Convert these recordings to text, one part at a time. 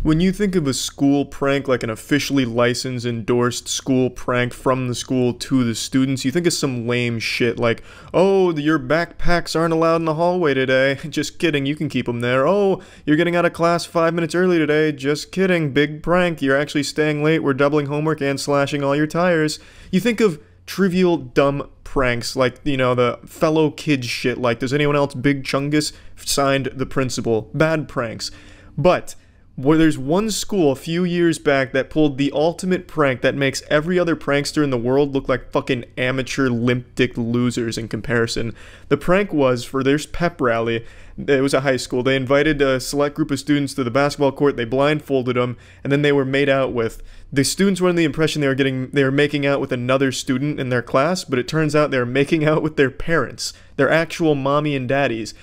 When you think of a school prank, like an officially licensed, endorsed school prank from the school to the students, you think of some lame shit like, oh, your backpacks aren't allowed in the hallway today. Just kidding, you can keep them there. Oh, you're getting out of class 5 minutes early today. Just kidding, big prank. You're actually staying late. We're doubling homework and slashing all your tires. You think of trivial, dumb pranks like, you know, the fellow kids shit like, does anyone else Big Chungus? Signed the principal. Bad pranks. But where there's one school a few years back that pulled the ultimate prank that makes every other prankster in the world look like fucking amateur limp-dick losers in comparison. The prank was, for their pep rally, it was a high school, they invited a select group of students to the basketball court, they blindfolded them, and then they were made out with. The students were under the impression they were making out with another student in their class, but it turns out they were making out with their parents, their actual mommy and daddies.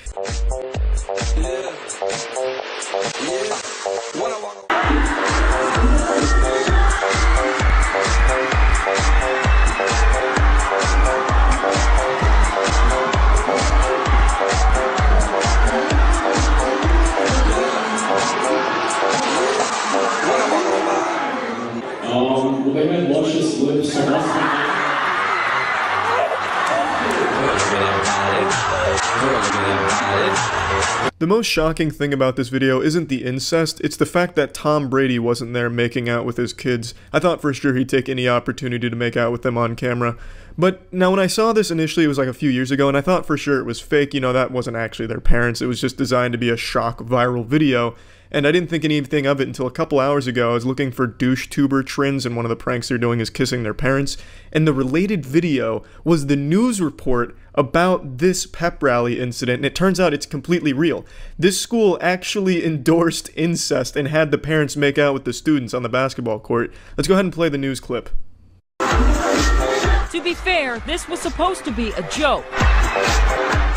The most shocking thing about this video isn't the incest, it's the fact that Tom Brady wasn't there making out with his kids. I thought for sure he'd take any opportunity to make out with them on camera. But now when I saw this initially, it was like a few years ago, and I thought for sure it was fake, you know, that wasn't actually their parents, it was just designed to be a shock viral video. And I didn't think anything of it until a couple hours ago. I was looking for douche tuber trends, and one of the pranks they're doing is kissing their parents. And the related video was the news report about this pep rally incident, and it turns out it's completely real. This school actually endorsed incest and had the parents make out with the students on the basketball court. Let's go ahead and play the news clip. To be fair, this was supposed to be a joke.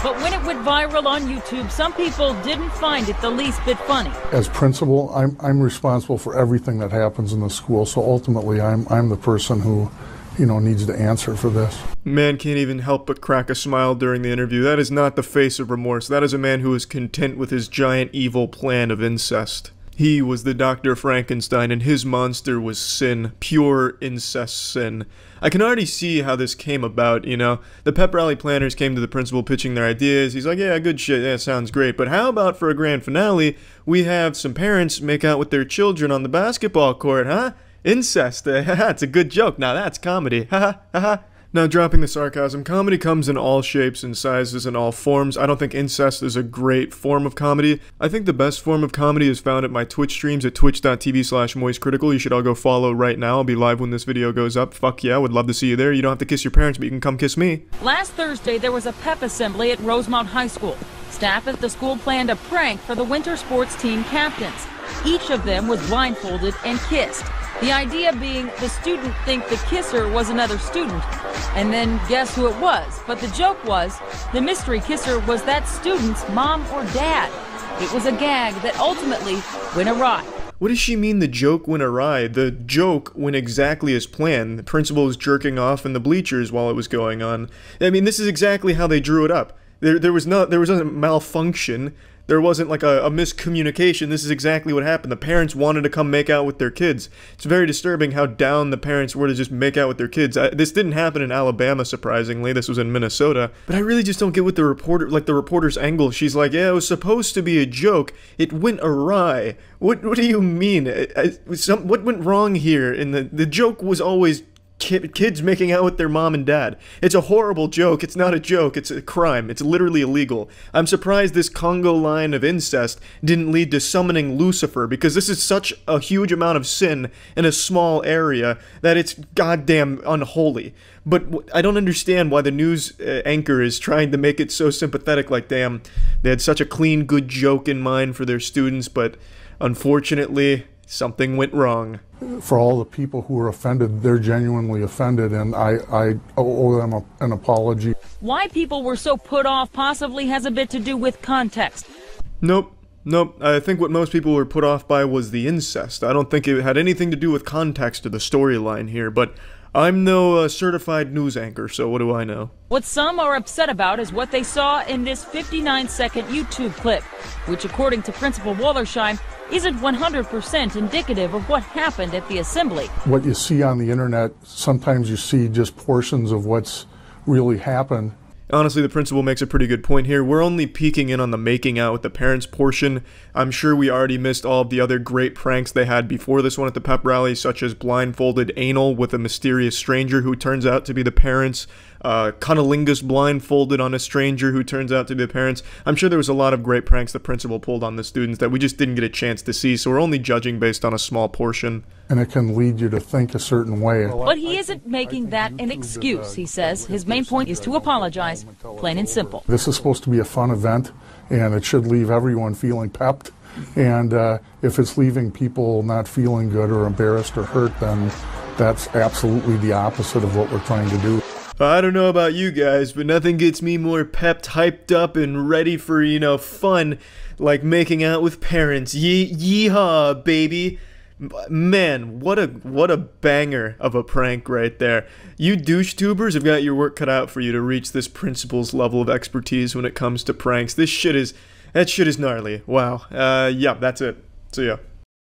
But when it went viral on YouTube, some people didn't find it the least bit funny. As principal, I'm responsible for everything that happens in the school, so ultimately I'm the person who, you know, needs to answer for this. Man can't even help but crack a smile during the interview. That is not the face of remorse. That is a man who is content with his giant evil plan of incest. He was the Dr. Frankenstein, and his monster was sin. Pure incest sin. I can already see how this came about, you know? The pep rally planners came to the principal pitching their ideas. He's like, yeah, good shit, yeah, sounds great. But how about for a grand finale, we have some parents make out with their children on the basketball court, huh? Incest, it's a good joke. Now that's comedy, haha, haha. Now, dropping the sarcasm, comedy comes in all shapes and sizes and all forms. I don't think incest is a great form of comedy. I think the best form of comedy is found at my Twitch streams at twitch.tv/moistcritical. You should all go follow right now. I'll be live when this video goes up. Fuck yeah, would love to see you there. You don't have to kiss your parents, but you can come kiss me. Last Thursday, there was a pep assembly at Rosemount High School. Staff at the school planned a prank for the winter sports team captains. Each of them was blindfolded and kissed. The idea being the student think the kisser was another student, and then guess who it was. But the joke was, the mystery kisser was that student's mom or dad. It was a gag that ultimately went awry. What does she mean the joke went awry? The joke went exactly as planned. The principal was jerking off in the bleachers while it was going on. I mean, this is exactly how they drew it up. There was a malfunction. There wasn't like a miscommunication. This is exactly what happened. The parents wanted to come make out with their kids. It's very disturbing how down the parents were to just make out with their kids. This didn't happen in Alabama, surprisingly. This was in Minnesota. But I really just don't get what the reporter's angle. She's like, yeah, it was supposed to be a joke. It went awry. What do you mean? What went wrong here? And the joke was always kids making out with their mom and dad. It's a horrible joke. It's not a joke. It's a crime. It's literally illegal. I'm surprised this Congo line of incest didn't lead to summoning Lucifer, because this is such a huge amount of sin in a small area that it's goddamn unholy. But I don't understand why the news anchor is trying to make it so sympathetic, like, damn, they had such a clean, good joke in mind for their students, but unfortunately, something went wrong. For all the people who were offended, they're genuinely offended, and I owe them an apology. Why people were so put off possibly has a bit to do with context. Nope. I think what most people were put off by was the incest. I don't think it had anything to do with context or the storyline here, but I'm no certified news anchor, so what do I know? What some are upset about is what they saw in this 59-second YouTube clip, which, according to Principal Wallersheim, isn't 100% indicative of what happened at the assembly. What you see on the internet, sometimes you see just portions of what's really happened. Honestly, the principal makes a pretty good point here. We're only peeking in on the making out with the parents portion. I'm sure we already missed all of the other great pranks they had before this one at the pep rally, such as blindfolded anal with a mysterious stranger who turns out to be the parents, cunnilingus blindfolded on a stranger who turns out to be the parents. I'm sure there was a lot of great pranks the principal pulled on the students that we just didn't get a chance to see, so we're only judging based on a small portion. And it can lead you to think a certain way. But he isn't making that an excuse, he says. His main point is to apologize, plain and simple. This is supposed to be a fun event, and it should leave everyone feeling pepped. And if it's leaving people not feeling good or embarrassed or hurt, then that's absolutely the opposite of what we're trying to do. I don't know about you guys, but nothing gets me more pepped, hyped up, and ready for, you know, fun like making out with parents. Yeehaw, baby. Man, what a banger of a prank right there. You douche tubers have got your work cut out for you to reach this principal's level of expertise when it comes to pranks. That shit is gnarly. Wow. Yeah, that's it. So yeah.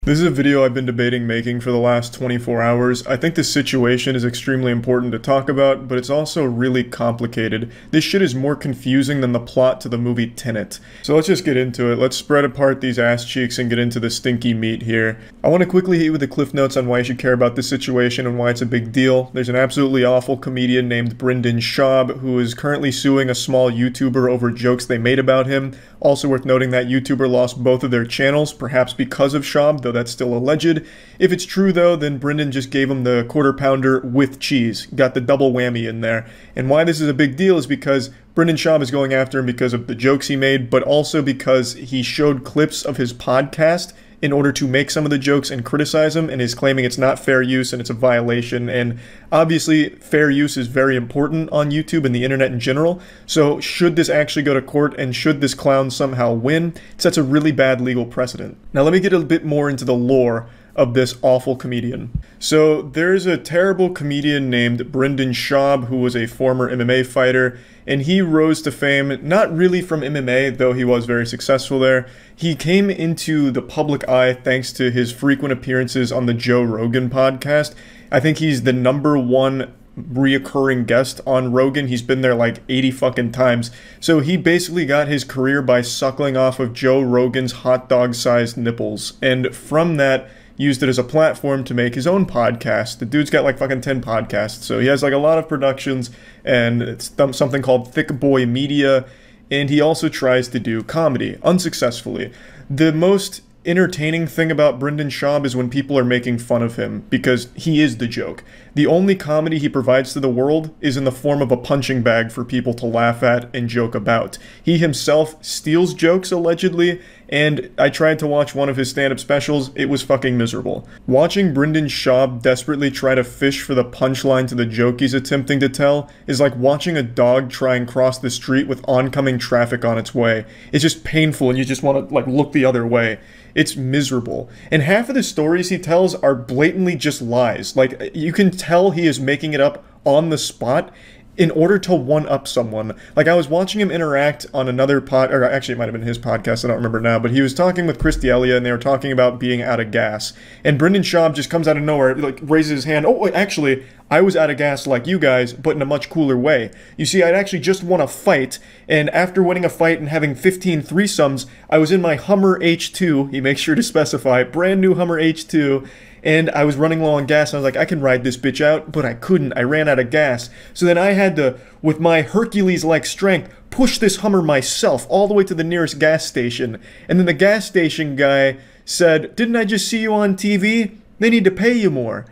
This is a video I've been debating making for the last 24 hours. I think the situation is extremely important to talk about, but it's also really complicated. This shit is more confusing than the plot to the movie Tenet. So let's just get into it. Let's spread apart these ass cheeks and get into the stinky meat here. I want to quickly hit you with the cliff notes on why you should care about this situation and why it's a big deal. There's an absolutely awful comedian named Brendan Schaub who is currently suing a small YouTuber over jokes they made about him. Also worth noting that YouTuber lost both of their channels, perhaps because of Schaub, though that's still alleged. If it's true though, then Brendan just gave him the quarter pounder with cheese. Got the double whammy in there. And why this is a big deal is because Brendan Schaub is going after him because of the jokes he made, but also because he showed clips of his podcast in order to make some of the jokes and criticize him, and is claiming it's not fair use and it's a violation. And obviously fair use is very important on YouTube and the internet in general. So should this actually go to court and should this clown somehow win, it sets a really bad legal precedent. Now let me get a bit more into the lore of this awful comedian. So there's a terrible comedian named Brendan Schaub who was a former MMA fighter, and he rose to fame not really from MMA, though he was very successful there. He came into the public eye thanks to his frequent appearances on the Joe Rogan podcast. I think he's the #1 reoccurring guest on Rogan. He's been there like 80 fucking times. So he basically got his career by suckling off of Joe Rogan's hot dog sized nipples, and from that used it as a platform to make his own podcast. The dude's got like fucking 10 podcasts, so he has like a lot of productions, and it's something called Thick Boy Media, and he also tries to do comedy, unsuccessfully. The most entertaining thing about Brendan Schaub is when people are making fun of him, because he is the joke. The only comedy he provides to the world is in the form of a punching bag for people to laugh at and joke about. He himself steals jokes, allegedly, and I tried to watch one of his stand-up specials. It was fucking miserable. Watching Brendan Schaub desperately try to fish for the punchline to the joke he's attempting to tell is like watching a dog try and cross the street with oncoming traffic on its way. It's just painful and you just want to like look the other way. It's miserable. And half of the stories he tells are blatantly just lies. Like, you can tell he is making it up on the spot in order to one-up someone. Like, I was watching him interact on another or actually it might have been his podcast, I don't remember now, but he was talking with Chris D'Elia, and they were talking about being out of gas. And Brendan Schaub just comes out of nowhere, like, raises his hand. Oh, wait, actually, I was out of gas like you guys, but in a much cooler way. You see, I'd actually just won a fight, and after winning a fight and having 15 threesomes, I was in my Hummer H2, he makes sure to specify, brand new Hummer H2, and I was running low on gas, and I was like, I can ride this bitch out, but I couldn't. I ran out of gas. So then I had to, with my Hercules-like strength, push this Hummer myself all the way to the nearest gas station. And then the gas station guy said, didn't I just see you on TV? They need to pay you more.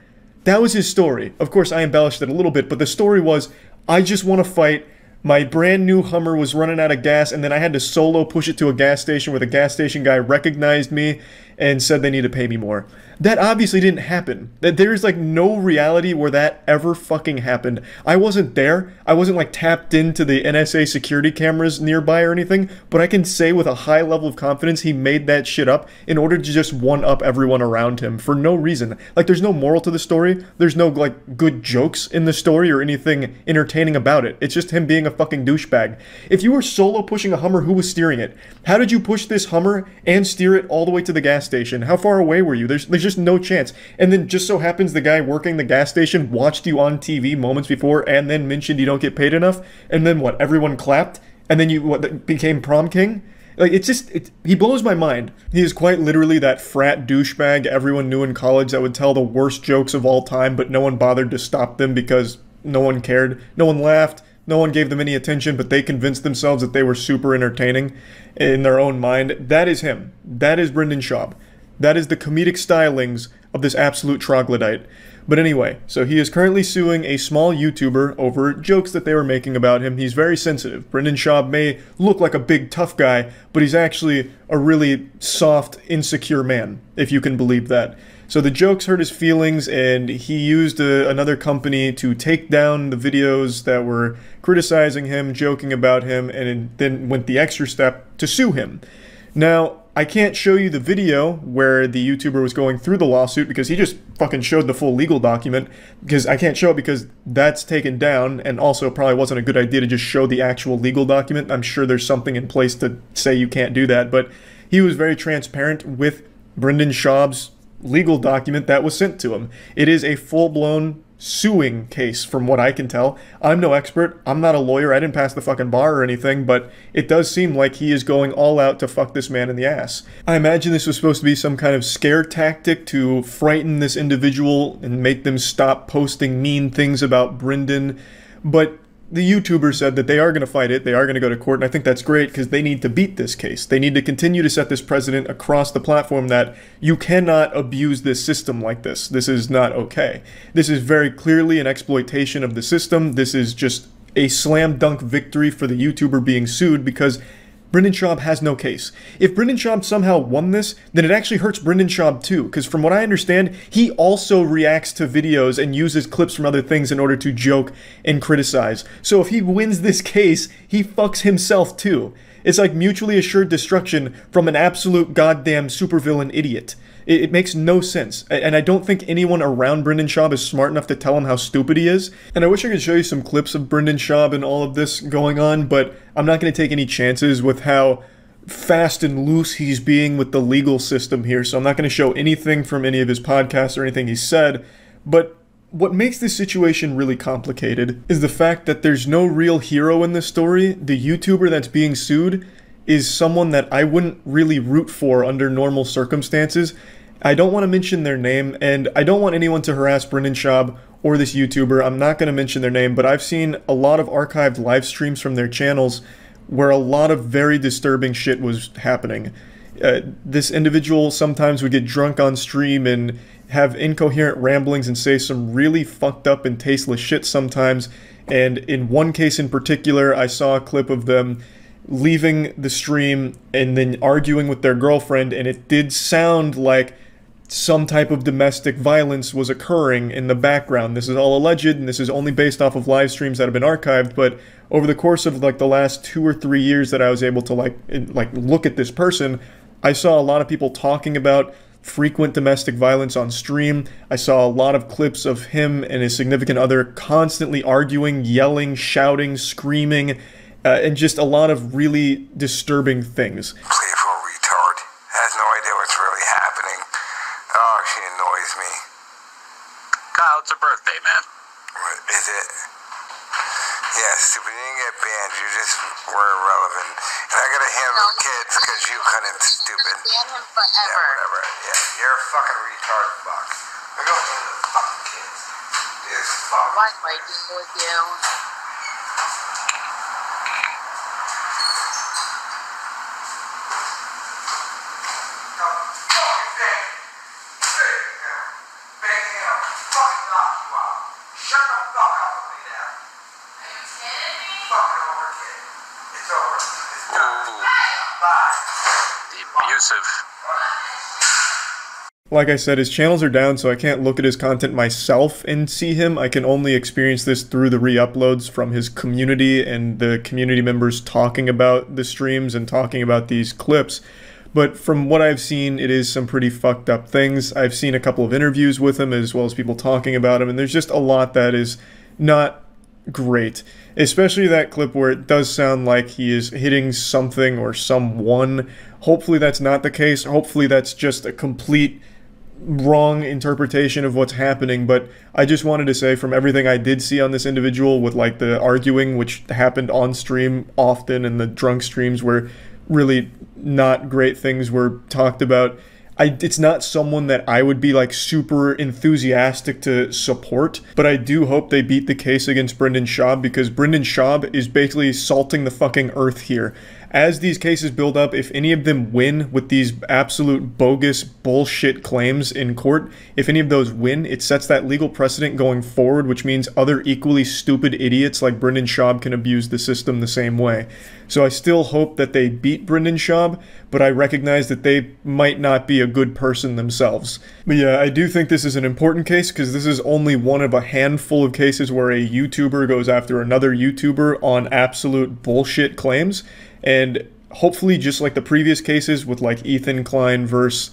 That was his story. Of course, I embellished it a little bit, but the story was, I just want to fight. My brand new Hummer was running out of gas, and then I had to solo push it to a gas station where the gas station guy recognized me, and said they need to pay me more. That obviously didn't happen. There's like no reality where that ever fucking happened. I wasn't there. I wasn't like tapped into the NSA security cameras nearby or anything, but I can say with a high level of confidence he made that shit up in order to just one-up everyone around him for no reason. Like, there's no moral to the story. There's no like good jokes in the story or anything entertaining about it. It's just him being a fucking douchebag. If you were solo pushing a Hummer, who was steering it? How did you push this Hummer and steer it all the way to the gas station? How far away were you? There's just no chance. And then just so happens the guy working the gas station watched you on TV moments before and then mentioned you don't get paid enough, and then what, everyone clapped, and then you became prom king? Like, he blows my mind. He is quite literally that frat douchebag everyone knew in college that would tell the worst jokes of all time, but no one bothered to stop them because no one cared, no one laughed, no one gave them any attention, but they convinced themselves that they were super entertaining in their own mind. That is him. That is Brendan Schaub. That is the comedic stylings of this absolute troglodyte. But anyway, so he is currently suing a small YouTuber over jokes that they were making about him. He's very sensitive. Brendan Schaub may look like a big tough guy, but he's actually a really soft, insecure man, if you can believe that. So the jokes hurt his feelings, and he used another company to take down the videos that were criticizing him, joking about him, and then went the extra step to sue him. Now, I can't show you the video where the YouTuber was going through the lawsuit because he just fucking showed the full legal document, because I can't show it because that's taken down, and also probably wasn't a good idea to just show the actual legal document. I'm sure there's something in place to say you can't do that, but he was very transparent with Brendan Schaub's legal document that was sent to him. It is a full-blown suing case from what I can tell. I'm no expert. I'm not a lawyer. I didn't pass the fucking bar or anything, but it does seem like he is going all out to fuck this man in the ass. I imagine this was supposed to be some kind of scare tactic to frighten this individual and make them stop posting mean things about Brendan, but the YouTuber said that they are going to fight it, they are going to go to court, and I think that's great because they need to beat this case. They need to continue to set this precedent across the platform that you cannot abuse this system like this. This is not okay. This is very clearly an exploitation of the system. This is just a slam dunk victory for the YouTuber being sued because Brendan Schaub has no case. If Brendan Schaub somehow won this, then it actually hurts Brendan Schaub too, because from what I understand, he also reacts to videos and uses clips from other things in order to joke and criticize. So if he wins this case, he fucks himself too. It's like mutually assured destruction from an absolute goddamn supervillain idiot. It makes no sense, and I don't think anyone around Brendan Schaub is smart enough to tell him how stupid he is. And I wish I could show you some clips of Brendan Schaub and all of this going on, but I'm not going to take any chances with how fast and loose he's being with the legal system here, so I'm not going to show anything from any of his podcasts or anything he's said. But what makes this situation really complicated is the fact that there's no real hero in this story. The YouTuber that's being sued is someone that I wouldn't really root for under normal circumstances. I don't want to mention their name, and I don't want anyone to harass Brendan Schaub or this YouTuber. I'm not going to mention their name, but I've seen a lot of archived live streams from their channels where a lot of very disturbing shit was happening. This individual sometimes would get drunk on stream and have incoherent ramblings and say some really fucked up and tasteless shit sometimes. And in one case in particular, I saw a clip of them leaving the stream and then arguing with their girlfriend, and it did sound like some type of domestic violence was occurring in the background. This is all alleged, and this is only based off of live streams that have been archived, but over the course of like the last 2 or 3 years that I was able to like look at this person, I saw a lot of people talking about frequent domestic violence on stream. I saw a lot of clips of him and his significant other constantly arguing, yelling, shouting, screaming, and just a lot of really disturbing things. Playful retard. Has no idea what's really happening. Oh, she annoys me. Kyle, it's her birthday, man. What is it? Yeah, stupid. You didn't get banned. You just were irrelevant. And I gotta handle the kids because you couldn't, stupid. Ban him forever. Yeah, whatever. Yeah, you're a fucking retard, fuck. I'm going to handle the fucking kids. This fuck. I like fighting with you. The abusive like I said, his channels are down, so I can't look at his content myself and see him. I can only experience this through the re-uploads from his community and the community members talking about the streams and talking about these clips. But from what I've seen, it is some pretty fucked up things. I've seen a couple of interviews with him as well as people talking about him, and there's just a lot that is not great. Especially that clip where it does sound like he is hitting something or someone. Hopefully that's not the case. Hopefully that's just a complete wrong interpretation of what's happening. But I just wanted to say, from everything I did see on this individual with like the arguing, which happened on stream often, and the drunk streams where really not great things were talked about, it's not someone that I would be like super enthusiastic to support, but I do hope they beat the case against Brendan Schaub, because Brendan Schaub is basically salting the fucking earth here. As these cases build up, if any of them win with these absolute bogus bullshit claims in court, if any of those win, it sets that legal precedent going forward, which means other equally stupid idiots like Brendan Schaub can abuse the system the same way. So I still hope that they beat Brendan Schaub, but I recognize that they might not be a good person themselves. But yeah, I do think this is an important case, because this is only one of a handful of cases where a YouTuber goes after another YouTuber on absolute bullshit claims. And hopefully, just like the previous cases with like Ethan Klein versus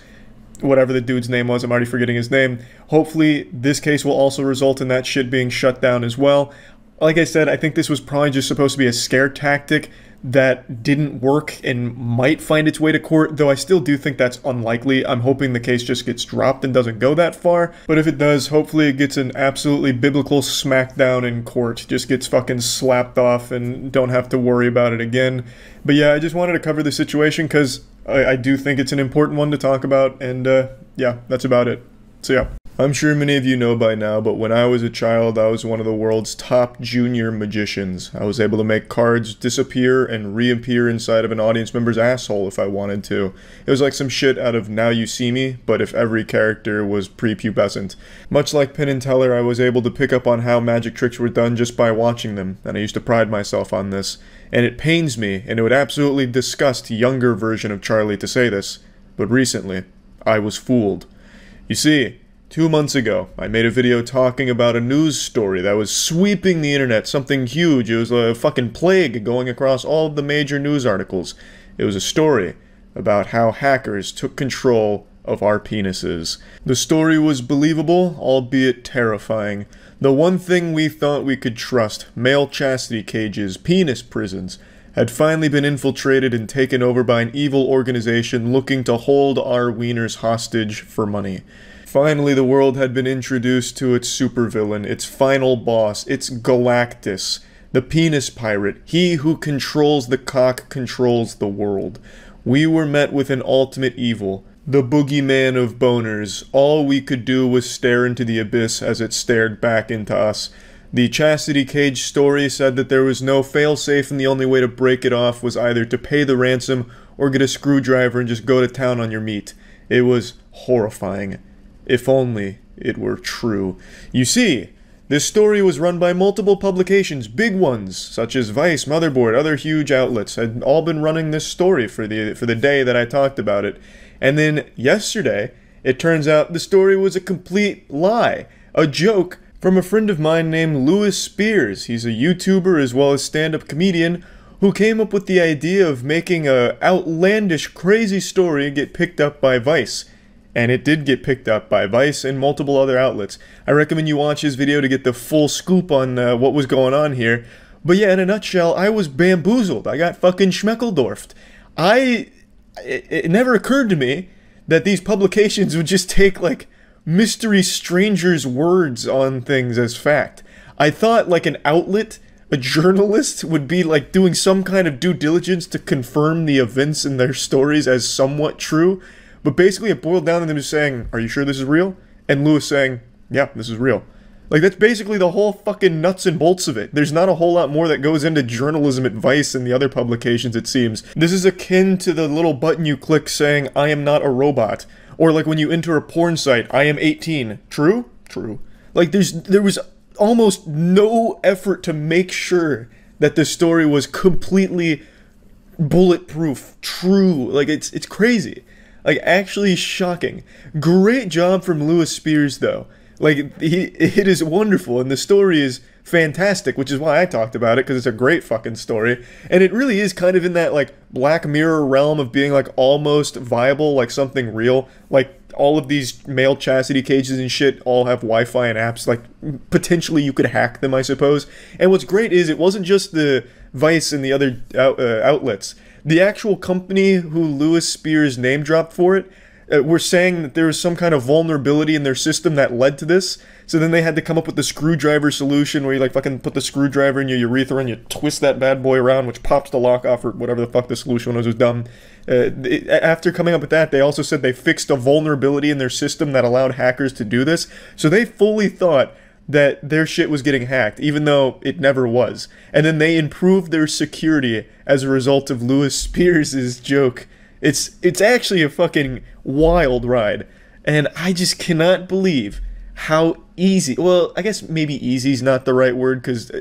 whatever the dude's name was, I'm already forgetting his name, hopefully this case will also result in that shit being shut down as well. Like I said, I think this was probably just supposed to be a scare tactic that didn't work and might find its way to court, though I still do think that's unlikely. I'm hoping the case just gets dropped and doesn't go that far, but if it does, hopefully it gets an absolutely biblical smackdown in court, just gets fucking slapped off and don't have to worry about it again. But yeah, I just wanted to cover the situation because I do think it's an important one to talk about, and yeah, that's about it. So yeah. I'm sure many of you know by now, but when I was a child, I was one of the world's top junior magicians. I was able to make cards disappear and reappear inside of an audience member's asshole if I wanted to. It was like some shit out of Now You See Me, but if every character was prepubescent. Much like Penn and Teller, I was able to pick up on how magic tricks were done just by watching them, and I used to pride myself on this. And it pains me, and it would absolutely disgust younger version of Charlie to say this, but recently, I was fooled. You see, 2 months ago, I made a video talking about a news story that was sweeping the internet, something huge. It was a fucking plague going across all of the major news articles. It was a story about how hackers took control of our penises. The story was believable, albeit terrifying. The one thing we thought we could trust, male chastity cages, penis prisons, had finally been infiltrated and taken over by an evil organization looking to hold our wieners hostage for money. Finally, the world had been introduced to its supervillain, its final boss, its Galactus, the penis pirate. He who controls the cock controls the world. We were met with an ultimate evil, the boogeyman of boners. All we could do was stare into the abyss as it stared back into us. The chastity cage story said that there was no failsafe and the only way to break it off was either to pay the ransom or get a screwdriver and just go to town on your meat. It was horrifying. If only it were true. You see, this story was run by multiple publications, big ones, such as Vice, Motherboard, other huge outlets, had all been running this story for the day that I talked about it. And then yesterday, it turns out the story was a complete lie, a joke from a friend of mine named Louis Spears. He's a YouTuber as well as stand-up comedian who came up with the idea of making a outlandish, crazy story get picked up by Vice. And it did get picked up by Vice and multiple other outlets. I recommend you watch his video to get the full scoop on what was going on here. But yeah, in a nutshell, I was bamboozled. I got fucking schmeckledorfed. It never occurred to me that these publications would just take, like, mystery strangers' words on things as fact. I thought, like, an outlet, a journalist, would be, like, doing some kind of due diligence to confirm the events in their stories as somewhat true. But basically it boiled down to them just saying, "Are you sure this is real?" And Lewis saying, "Yeah, this is real." Like, that's basically the whole fucking nuts and bolts of it. There's not a whole lot more that goes into journalism at Vice and the other publications, it seems. This is akin to the little button you click saying, "I am not a robot." Or like when you enter a porn site, "I am 18. True? True." Like, there was almost no effort to make sure that the story was completely bulletproof, true. Like, it's crazy. Like, actually shocking. Great job from Lewis Spears, though. Like, it is wonderful, and the story is fantastic, which is why I talked about it, because it's a great fucking story. And it really is kind of in that, like, Black Mirror realm of being, like, almost viable, like something real. Like, all of these male chastity cages and shit all have Wi-Fi and apps. Like, potentially you could hack them, I suppose. And what's great is it wasn't just the Vice and the other outlets. The actual company who Lewis Spears name dropped for it were saying that there was some kind of vulnerability in their system that led to this. So then they had to come up with the screwdriver solution where you like fucking put the screwdriver in your urethra and you twist that bad boy around, which pops the lock off, or whatever the fuck the solution was dumb. After coming up with that, they also said they fixed a vulnerability in their system that allowed hackers to do this. So they fully thought that their shit was getting hacked, even though it never was. And then they improved their security as a result of Lewis Spears' joke. It's actually a fucking wild ride. And I just cannot believe how easy, well, I guess maybe easy is not the right word, because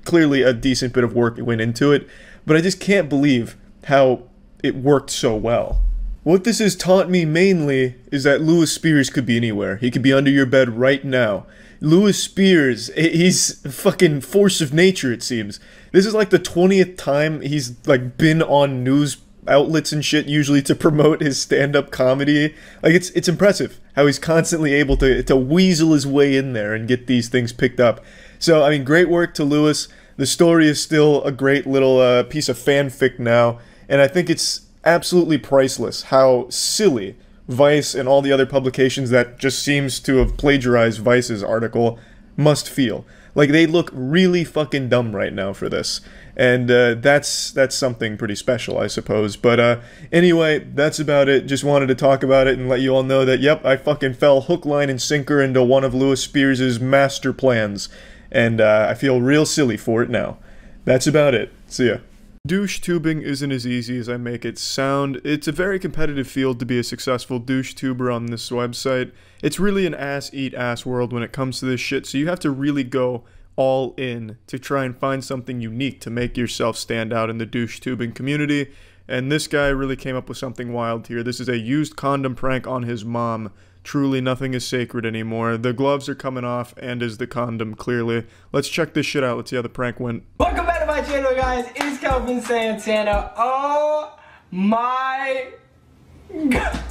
clearly a decent bit of work went into it, but I just can't believe how it worked so well. What this has taught me mainly is that Lewis Spears could be anywhere. He could be under your bed right now. Lewis Spears, he's a fucking force of nature, it seems. This is like the 20th time he's like been on news outlets and shit, usually to promote his stand-up comedy. Like, it's impressive how he's constantly able to weasel his way in there and get these things picked up. So, I mean, great work to Lewis. The story is still a great little piece of fanfic now, and I think it's absolutely priceless how silly Vice and all the other publications that just seems to have plagiarized Vice's article must feel. Like, they look really fucking dumb right now for this. And that's something pretty special, I suppose. But anyway, that's about it. Just wanted to talk about it and let you all know that, yep, I fucking fell hook, line, and sinker into one of Lewis Spears' master plans. And I feel real silly for it now. That's about it. See ya. Douche tubing isn't as easy as I make it sound. It's a very competitive field to be a successful douche tuber on this website. It's really an ass-eat-ass world when it comes to this shit, so you have to really go all in to try and find something unique to make yourself stand out in the douche tubing community. And this guy really came up with something wild here. This is a used condom prank on his mom. Truly nothing is sacred anymore. The gloves are coming off, and is the condom, clearly. Let's check this shit out. Let's see how the prank went. Welcome back to my channel, guys. It's Calvin Santana. Oh my god.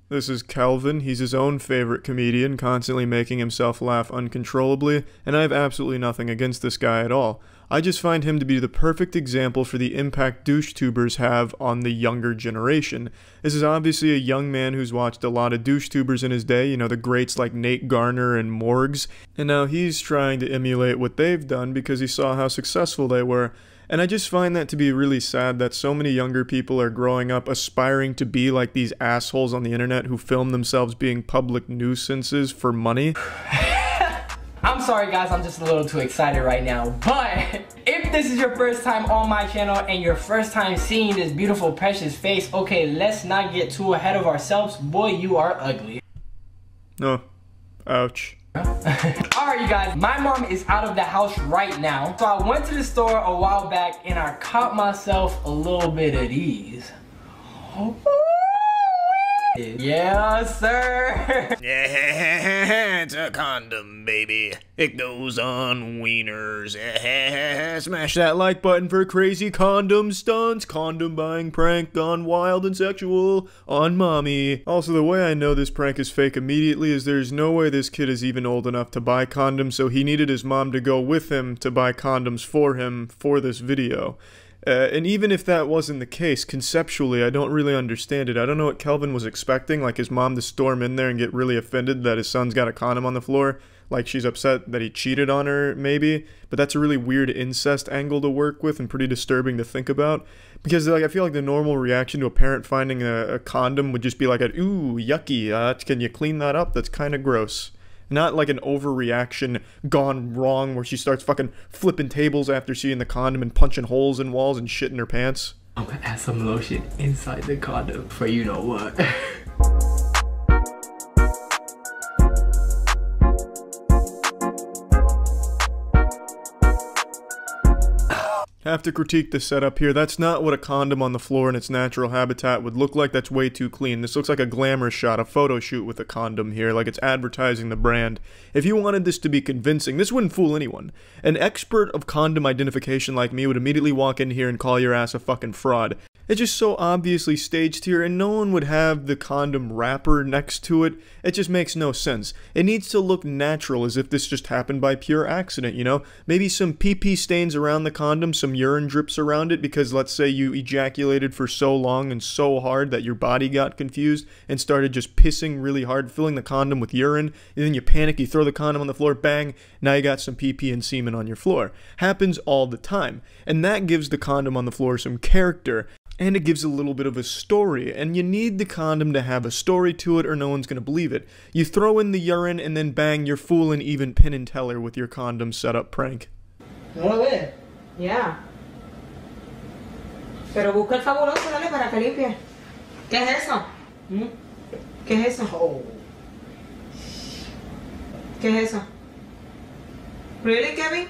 This is Calvin. He's his own favorite comedian, constantly making himself laugh uncontrollably, and I have absolutely nothing against this guy at all. I just find him to be the perfect example for the impact douche tubers have on the younger generation. This is obviously a young man who's watched a lot of douche tubers in his day, you know, the greats like Nate Garner and Morgs, and now he's trying to emulate what they've done because he saw how successful they were. And I just find that to be really sad that so many younger people are growing up aspiring to be like these assholes on the internet who film themselves being public nuisances for money. I'm sorry guys, I'm just a little too excited right now, but if this is your first time on my channel and your first time seeing this beautiful precious face, okay, let's not get too ahead of ourselves. Boy, you are ugly. Oh, ouch. Alright you guys, my mom is out of the house right now, so I went to the store a while back and I caught myself a little bit at ease. Yeah, sir. Yeah, it's a condom, baby. It goes on wieners. Smash that like button for crazy condom stunts. Condom buying prank gone wild and sexual on mommy. Also, the way I know this prank is fake immediately is there's no way this kid is even old enough to buy condoms, so he needed his mom to go with him to buy condoms for him for this video. And even if that wasn't the case, conceptually, I don't really understand it. I don't know what Kelvin was expecting, like his mom to storm in there and get really offended that his son's got a condom on the floor, like she's upset that he cheated on her, maybe. But that's a really weird incest angle to work with and pretty disturbing to think about. Because like I feel like the normal reaction to a parent finding a condom would just be like, ooh, yucky, can you clean that up? That's kind of gross. Not like an overreaction gone wrong where she starts fucking flipping tables after seeing the condom and punching holes in walls and shit in her pants. I'm gonna add some lotion inside the condom for you know what. Have to critique the setup here. That's not what a condom on the floor in its natural habitat would look like. That's way too clean. This looks like a glamour shot, a photo shoot with a condom here, like it's advertising the brand. If you wanted this to be convincing, this wouldn't fool anyone. An expert of condom identification like me would immediately walk in here and call your ass a fucking fraud. It's just so obviously staged here, and no one would have the condom wrapper next to it. It just makes no sense. It needs to look natural, as if this just happened by pure accident, you know? Maybe some pee-pee stains around the condom, some urine drips around it, because let's say you ejaculated for so long and so hard that your body got confused and started just pissing really hard, filling the condom with urine, and then you panic, you throw the condom on the floor, bang, now you got some pee-pee and semen on your floor. Happens all the time, and that gives the condom on the floor some character. And it gives a little bit of a story, and you need the condom to have a story to it or no one's going to believe it. You throw in the urine and then bang, you're fooling even Penn and Teller with your condom setup prank. ¿No lo ves? Ya. Pero busca el fabuloso, dale, para que limpie. ¿Qué es eso? ¿Qué es eso? Oh. ¿Qué es eso? Really, Kevin?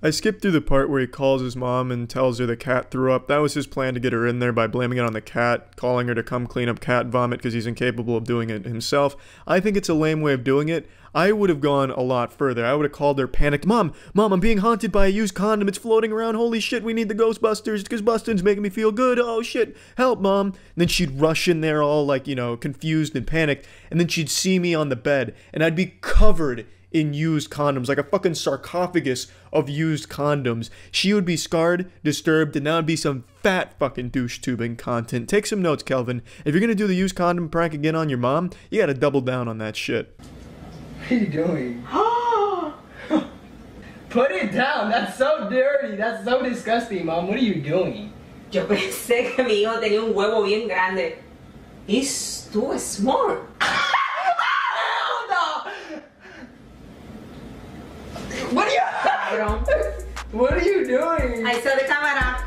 I skipped through the part where he calls his mom and tells her the cat threw up. That was his plan to get her in there by blaming it on the cat, calling her to come clean up cat vomit because he's incapable of doing it himself. I think it's a lame way of doing it. I would have gone a lot further. I would have called her panicked, Mom, I'm being haunted by a used condom. It's floating around. Holy shit, we need the Ghostbusters because Bustin's making me feel good. Oh shit, help, Mom. And then she'd rush in there all like, you know, confused and panicked. And then she'd see me on the bed and I'd be covered in used condoms, like a fucking sarcophagus of used condoms. She would be scarred, disturbed, and that would be some fat fucking douche tubing content. Take some notes, Kelvin. If you're gonna do the used condom prank again on your mom, you gotta double down on that shit. What are you doing? Put it down. That's so dirty. That's so disgusting, Mom. What are you doing? Yo pensé que mi hijo tenía un huevo bien grande. He's too small. What are you? What are you doing? I saw the camera.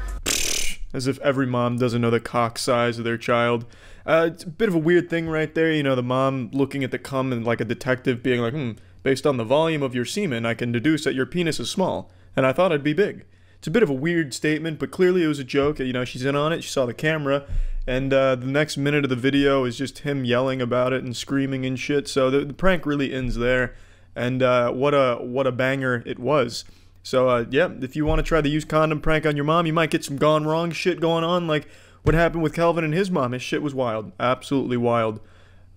As if every mom doesn't know the cock size of their child. It's a bit of a weird thing right there, you know, the mom looking at the cum and like a detective being like, based on the volume of your semen, I can deduce that your penis is small, and I thought it'd be big. It's a bit of a weird statement, but clearly it was a joke. You know, she's in on it, she saw the camera, and the next minute of the video is just him yelling about it and screaming and shit, so the prank really ends there. And what a banger it was. So yeah, if you want to try the used condom prank on your mom, you might get some gone wrong shit going on, like what happened with Kelvin and his mom. His shit was wild, absolutely wild.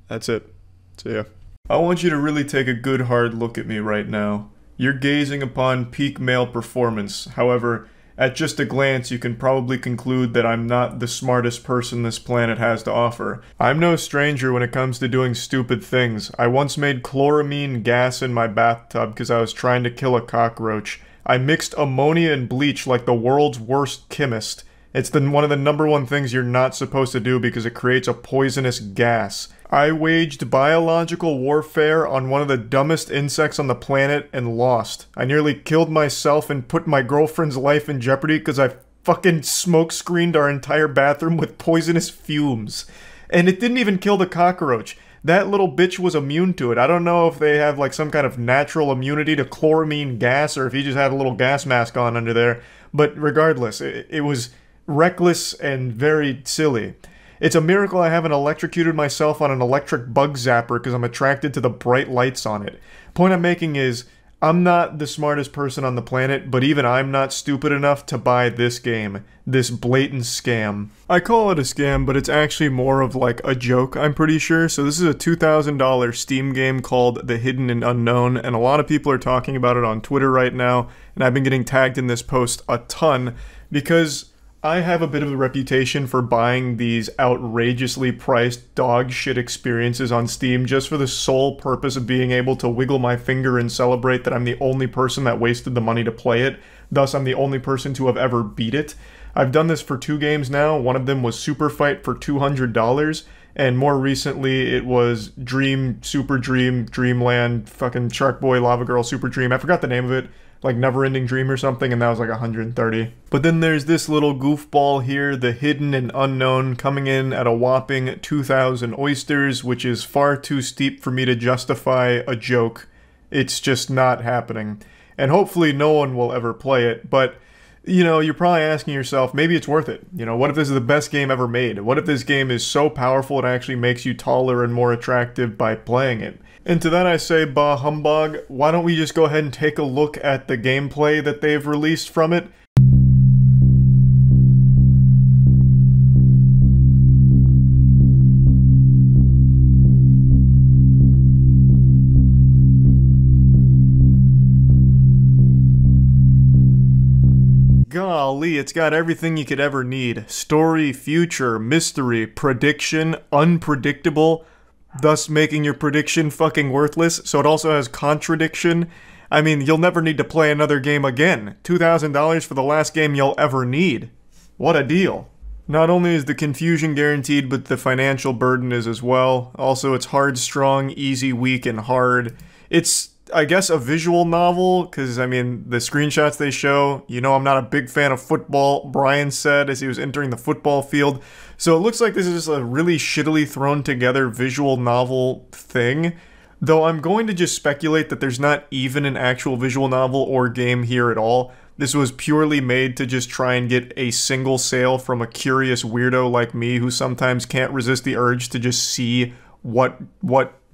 That's it. So yeah, I want you to really take a good hard look at me right now. You're gazing upon peak male performance. However, at just a glance, you can probably conclude that I'm not the smartest person this planet has to offer. I'm no stranger when it comes to doing stupid things. I once made chloramine gas in my bathtub because I was trying to kill a cockroach. I mixed ammonia and bleach like the world's worst chemist. It's one of the #1 things you're not supposed to do because it creates a poisonous gas. I waged biological warfare on one of the dumbest insects on the planet and lost. I nearly killed myself and put my girlfriend's life in jeopardy because I fucking smoke screened our entire bathroom with poisonous fumes. And it didn't even kill the cockroach. That little bitch was immune to it. I don't know if they have like some kind of natural immunity to chloramine gas or if he just had a little gas mask on under there. But regardless, it was reckless and very silly. It's a miracle I haven't electrocuted myself on an electric bug zapper because I'm attracted to the bright lights on it. Point I'm making is, I'm not the smartest person on the planet, but even I'm not stupid enough to buy this game. This blatant scam. I call it a scam, but it's actually more of like a joke, I'm pretty sure. So this is a $2,000 Steam game called The Hidden and Unknown, and a lot of people are talking about it on Twitter right now, and I've been getting tagged in this post a ton, because I have a bit of a reputation for buying these outrageously priced dog shit experiences on Steam just for the sole purpose of being able to wiggle my finger and celebrate that I'm the only person that wasted the money to play it. Thus, I'm the only person to have ever beat it. I've done this for 2 games now. One of them was Super Fight for $200, and more recently it was Dream, Super Dream, Dreamland, fucking Shark Boy, Lava Girl, Super Dream. I forgot the name of it. Like Never-Ending Dream or something, and that was like $130. But then there's this little goofball here, The Hidden and Unknown, coming in at a whopping 2,000 oysters, which is far too steep for me to justify a joke. It's just not happening. And hopefully no one will ever play it, but you know, you're probably asking yourself, maybe it's worth it. You know, what if this is the best game ever made? What if this game is so powerful it actually makes you taller and more attractive by playing it? And to that I say, bah humbug, why don't we just go ahead and take a look at the gameplay that they've released from it? Golly, it's got everything you could ever need. Story, future, mystery, prediction, unpredictable, thus making your prediction fucking worthless. So it also has contradiction. I mean, you'll never need to play another game again. $2,000 for the last game you'll ever need. What a deal. Not only is the confusion guaranteed, but the financial burden is as well. Also, it's hard, strong, easy, weak, and hard. It's, I guess, a visual novel, because, I mean, the screenshots they show, you know I'm not a big fan of football, Brian said as he was entering the football field. So it looks like this is a really shittily thrown together visual novel thing, though I'm going to just speculate that there's not even an actual visual novel or game here at all. This was purely made to just try and get a single sale from a curious weirdo like me who sometimes can't resist the urge to just see what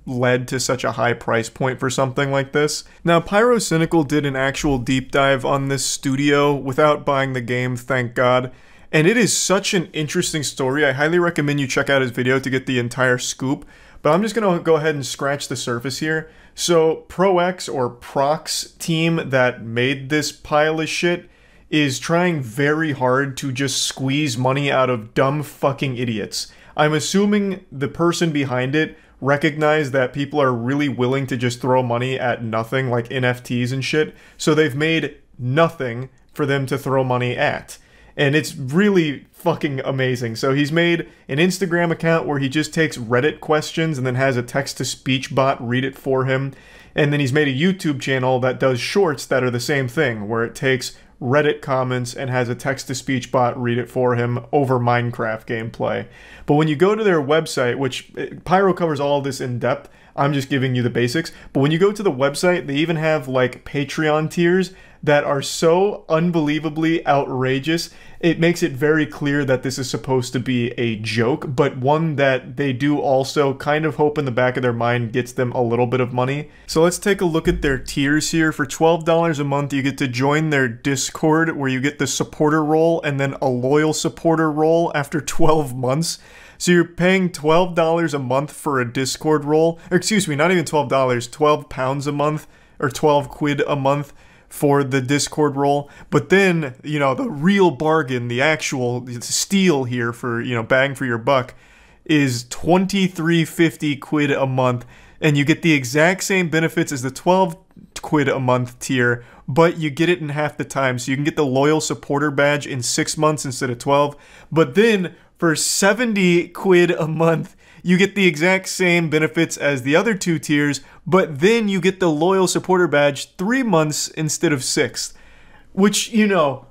led to such a high price point for something like this. Now, Pyrocynical did an actual deep dive on this studio without buying the game, thank God. And it is such an interesting story. I highly recommend you check out his video to get the entire scoop. But I'm just going to go ahead and scratch the surface here. So, ProX or Prox team that made this pile of shit is trying very hard to just squeeze money out of dumb fucking idiots. I'm assuming the person behind it recognize that people are really willing to just throw money at nothing, like NFTs and shit, so they've made nothing for them to throw money at. And it's really fucking amazing. So he's made an Instagram account where he just takes Reddit questions and then has a text-to-speech bot read it for him. And then he's made a YouTube channel that does shorts that are the same thing, where it takes Reddit comments and has a text-to-speech bot read it for him over Minecraft gameplay. But when you go to their website, which Pyro covers all of this in depth, I'm just giving you the basics, but when you go to the website, they even have like Patreon tiers that are so unbelievably outrageous, it makes it very clear that this is supposed to be a joke, but one that they do also kind of hope in the back of their mind gets them a little bit of money. So let's take a look at their tiers here. For $12 a month, you get to join their Discord, where you get the supporter role and then a loyal supporter role after 12 months. So you're paying $12 a month for a Discord role, or excuse me, not even $12, 12 pounds a month, or 12 quid a month for the Discord role. But then, you know, the real bargain, the actual steal here for, you know, bang for your buck is 23.50 quid a month, and you get the exact same benefits as the 12 quid a month tier, but you get it in half the time. So you can get the loyal supporter badge in 6 months instead of 12, but then for 70 quid a month, you get the exact same benefits as the other two tiers, but then you get the loyal supporter badge 3 months instead of 6. Which, you know,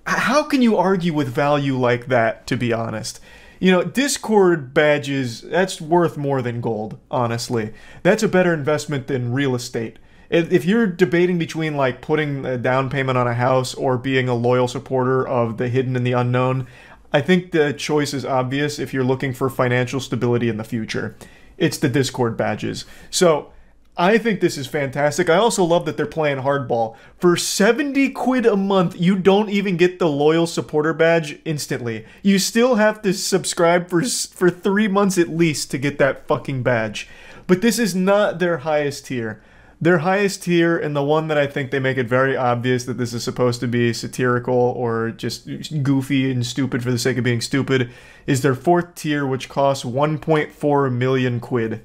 how can you argue with value like that, to be honest? You know, Discord badges, that's worth more than gold, honestly. That's a better investment than real estate. If you're debating between, like, putting a down payment on a house or being a loyal supporter of the hidden and the unknown, I think the choice is obvious if you're looking for financial stability in the future. It's the Discord badges. So, I think this is fantastic. I also love that they're playing hardball. For 70 quid a month, you don't even get the loyal supporter badge instantly. You still have to subscribe for 3 months at least to get that fucking badge. But this is not their highest tier. Their highest tier, and the one that I think they make it very obvious that this is supposed to be satirical or just goofy and stupid for the sake of being stupid, is their 4th tier, which costs 1.4 million quid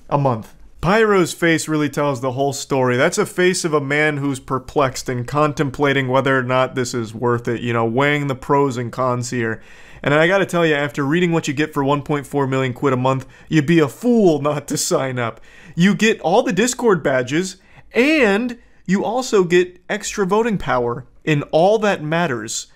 a month. Pyro's face really tells the whole story. That's a face of a man who's perplexed and contemplating whether or not this is worth it, you know, weighing the pros and cons here. And I gotta tell you, after reading what you get for 1.4 million quid a month, you'd be a fool not to sign up. You get all the Discord badges, and you also get extra voting power in all that matters.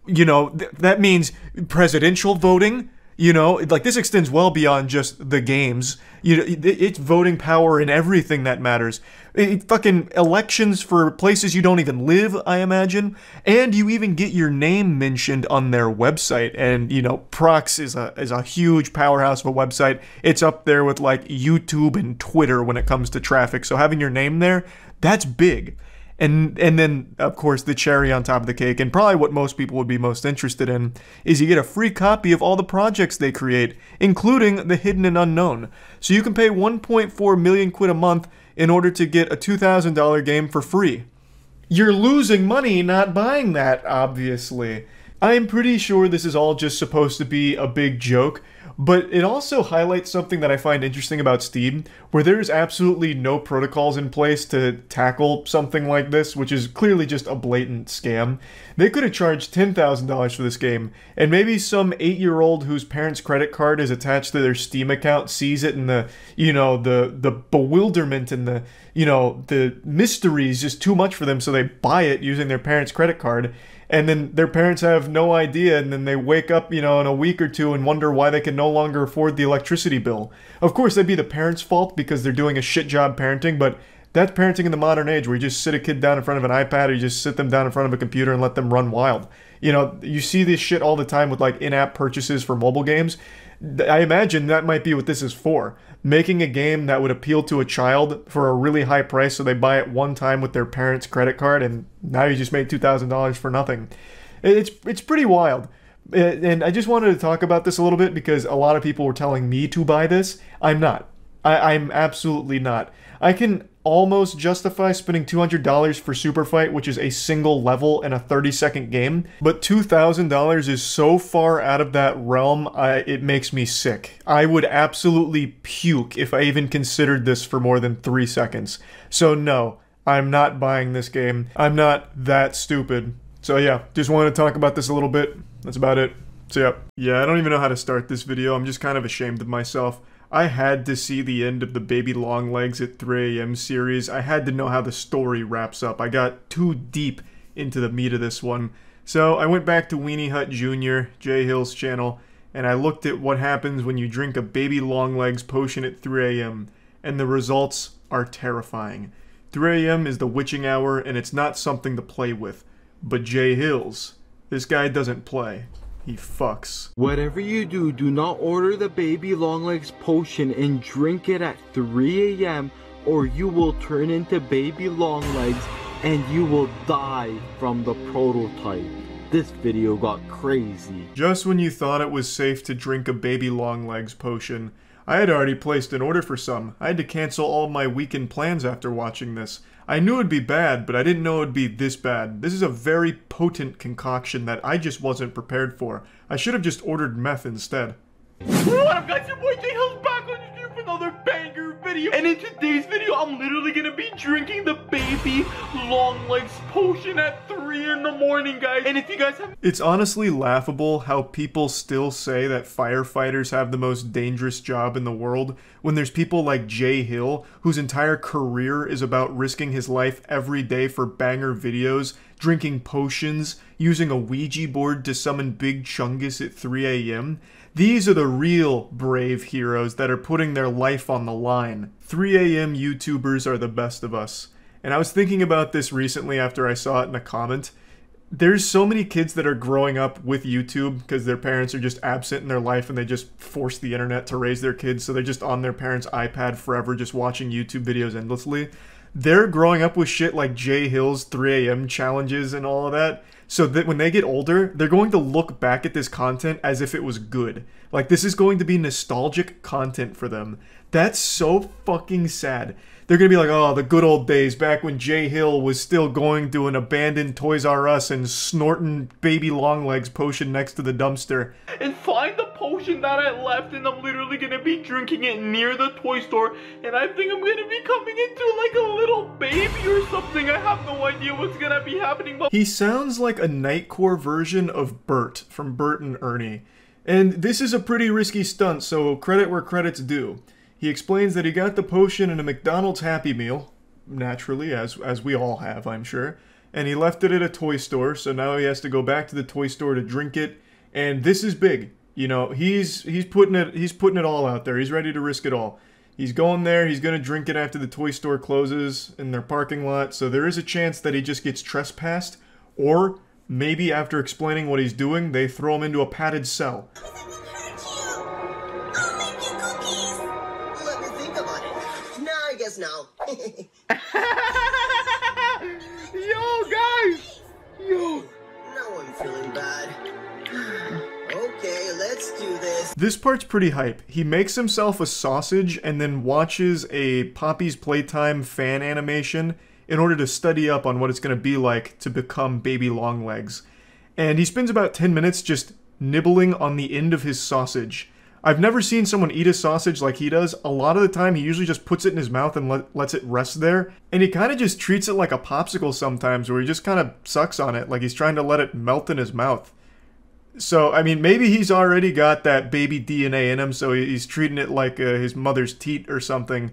You know, that means presidential voting, You know, like this extends well beyond just the games. You know, it's voting power in everything that matters. Fucking elections for places you don't even live, I imagine. And you even get your name mentioned on their website. And, you know, Prox is a huge powerhouse of a website. It's up there with like YouTube and Twitter when it comes to traffic. So having your name there, that's big. And then, of course, the cherry on top of the cake, and probably what most people would be most interested in, is you get a free copy of all the projects they create, including the hidden and unknown. So you can pay 1.4 million quid a month in order to get a $2,000 game for free. You're losing money not buying that, obviously. I'm pretty sure this is all just supposed to be a big joke, but it also highlights something that I find interesting about Steam, where there's absolutely no protocols in place to tackle something like this, which is clearly just a blatant scam. They could have charged $10,000 for this game, and maybe some 8-year-old whose parents' credit card is attached to their Steam account sees it, and the bewilderment and the mystery is just too much for them, so they buy it using their parents' credit card. And then their parents have no idea, and then they wake up, in a week or two and wonder why they can no longer afford the electricity bill. Of course, that'd be the parents' fault because they're doing a shit job parenting, but that's parenting in the modern age where you just sit a kid down in front of an iPad or you just sit them down in front of a computer and let them run wild. You see this shit all the time with like in-app purchases for mobile games. I imagine that might be what this is for. Making a game that would appeal to a child for a really high price so they buy it one time with their parents' credit card, and now you just made $2,000 for nothing. It's pretty wild. And I just wanted to talk about this a little bit because a lot of people were telling me to buy this. I'm not. I'm absolutely not. I can almost justify spending $200 for Super Fight, which is a single level and a 30-second game, but $2,000 is so far out of that realm, it makes me sick. I would absolutely puke if I even considered this for more than 3 seconds. So no, I'm not buying this game. I'm not that stupid. So yeah, just wanted to talk about this a little bit. That's about it. So yeah, I don't even know how to start this video. I'm just kind of ashamed of myself. I had to see the end of the Baby Longlegs at 3 AM series. I had to know how the story wraps up. I got too deep into the meat of this one. So I went back to Weenie Hut Jr., Jay Hill's channel, and I looked at what happens when you drink a Baby Longlegs potion at 3 AM. And the results are terrifying. 3 AM is the witching hour, and it's not something to play with. But Jay Hill's, this guy doesn't play. He fucks. Whatever you do, do not order the Baby Longlegs potion and drink it at 3 AM or you will turn into Baby Longlegs and you will die from the prototype. This video got crazy. Just when you thought it was safe to drink a Baby Longlegs potion, I had already placed an order for some. I had to cancel all of my weekend plans after watching this. I knew it'd be bad, but I didn't know it'd be this bad. This is a very potent concoction that I just wasn't prepared for. I should have just ordered meth instead. What up guys, your boy Jay Hill's back on YouTube for another banger video. And in today's video, I'm literally gonna be drinking the Baby Longlegs potion at 3 in the morning, guys. And if you guys have... It's honestly laughable how people still say that firefighters have the most dangerous job in the world when there's people like Jay Hill, whose entire career is about risking his life every day for banger videos, drinking potions, using a Ouija board to summon Big Chungus at 3 AM. These are the real brave heroes that are putting their life on the line. 3 AM YouTubers are the best of us. And I was thinking about this recently after I saw it in a comment. There's so many kids that are growing up with YouTube because their parents are just absent in their life and they just force the internet to raise their kids, so they're just on their parents' iPad forever just watching YouTube videos endlessly. They're growing up with shit like Jay Hill's 3 AM challenges and all of that, so that when they get older, they're going to look back at this content as if it was good. Like, this is going to be nostalgic content for them. That's so fucking sad. They're gonna be like, oh, the good old days back when Jay Hill was still going to an abandoned Toys R Us and snorting Baby Longlegs potion next to the dumpster. And find the potion that I left, and I'm literally gonna be drinking it near the toy store, and I think I'm gonna be coming into like a little baby or something. I have no idea what's gonna be happening, but he sounds like a Nightcore version of Bert from Bert and Ernie. And this is a pretty risky stunt, so credit where credit's due. He explains that he got the potion in a McDonald's Happy Meal, naturally, as we all have, I'm sure, and he left it at a toy store, so now he has to go back to the toy store to drink it, and this is big. You know, he's putting it all out there. He's ready to risk it all. He's going there. He's going to drink it after the toy store closes in their parking lot. So there is a chance that he just gets trespassed, or maybe after explaining what he's doing, they throw him into a padded cell. No. Yo, guys! Yo! Now I'm feeling bad. Okay, let's do this. This part's pretty hype. He makes himself a sausage and then watches a Poppy's Playtime fan animation in order to study up on what it's going to be like to become baby Longlegs. And he spends about 10 minutes just nibbling on the end of his sausage. I've never seen someone eat a sausage like he does. A lot of the time, he usually just puts it in his mouth and lets it rest there. And he kind of just treats it like a popsicle sometimes, where he just kind of sucks on it, like he's trying to let it melt in his mouth. So, I mean, maybe he's already got that baby DNA in him, so he's treating it like his mother's teat or something.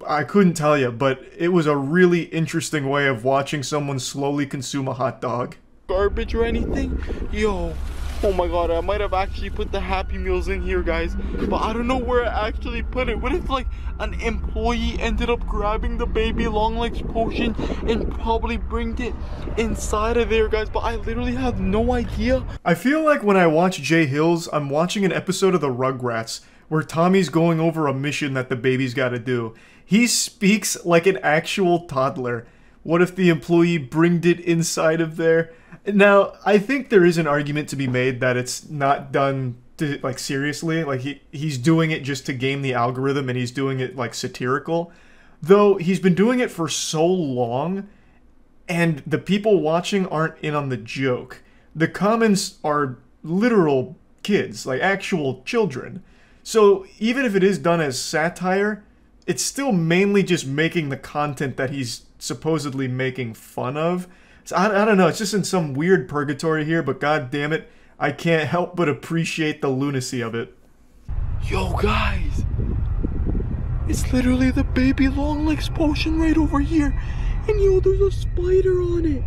I couldn't tell you, but it was a really interesting way of watching someone slowly consume a hot dog. Garbage or anything? Yo. Oh my god, I might have actually put the Happy Meals in here, guys, but I don't know where I actually put it. What if, like, an employee ended up grabbing the baby Longlegs potion and probably bringed it inside of there, guys, but I literally have no idea. I feel like when I watch Jay Hills, I'm watching an episode of the Rugrats, where Tommy's going over a mission that the baby's gotta do. He speaks like an actual toddler. What if the employee bringed it inside of there? Now, I think there is an argument to be made that it's not done to, like, seriously. Like, he's doing it just to game the algorithm, and he's doing it, like, satirical. Though, he's been doing it for so long, and the people watching aren't in on the joke. The comments are literal kids, like, actual children. So, even if it is done as satire, it's still mainly just making the content that he's supposedly making fun of. So I don't know, it's just in some weird purgatory here, but god damn it, I can't help but appreciate the lunacy of it. Yo, guys, it's literally the baby Longlegs potion right over here, and yo, there's a spider on it.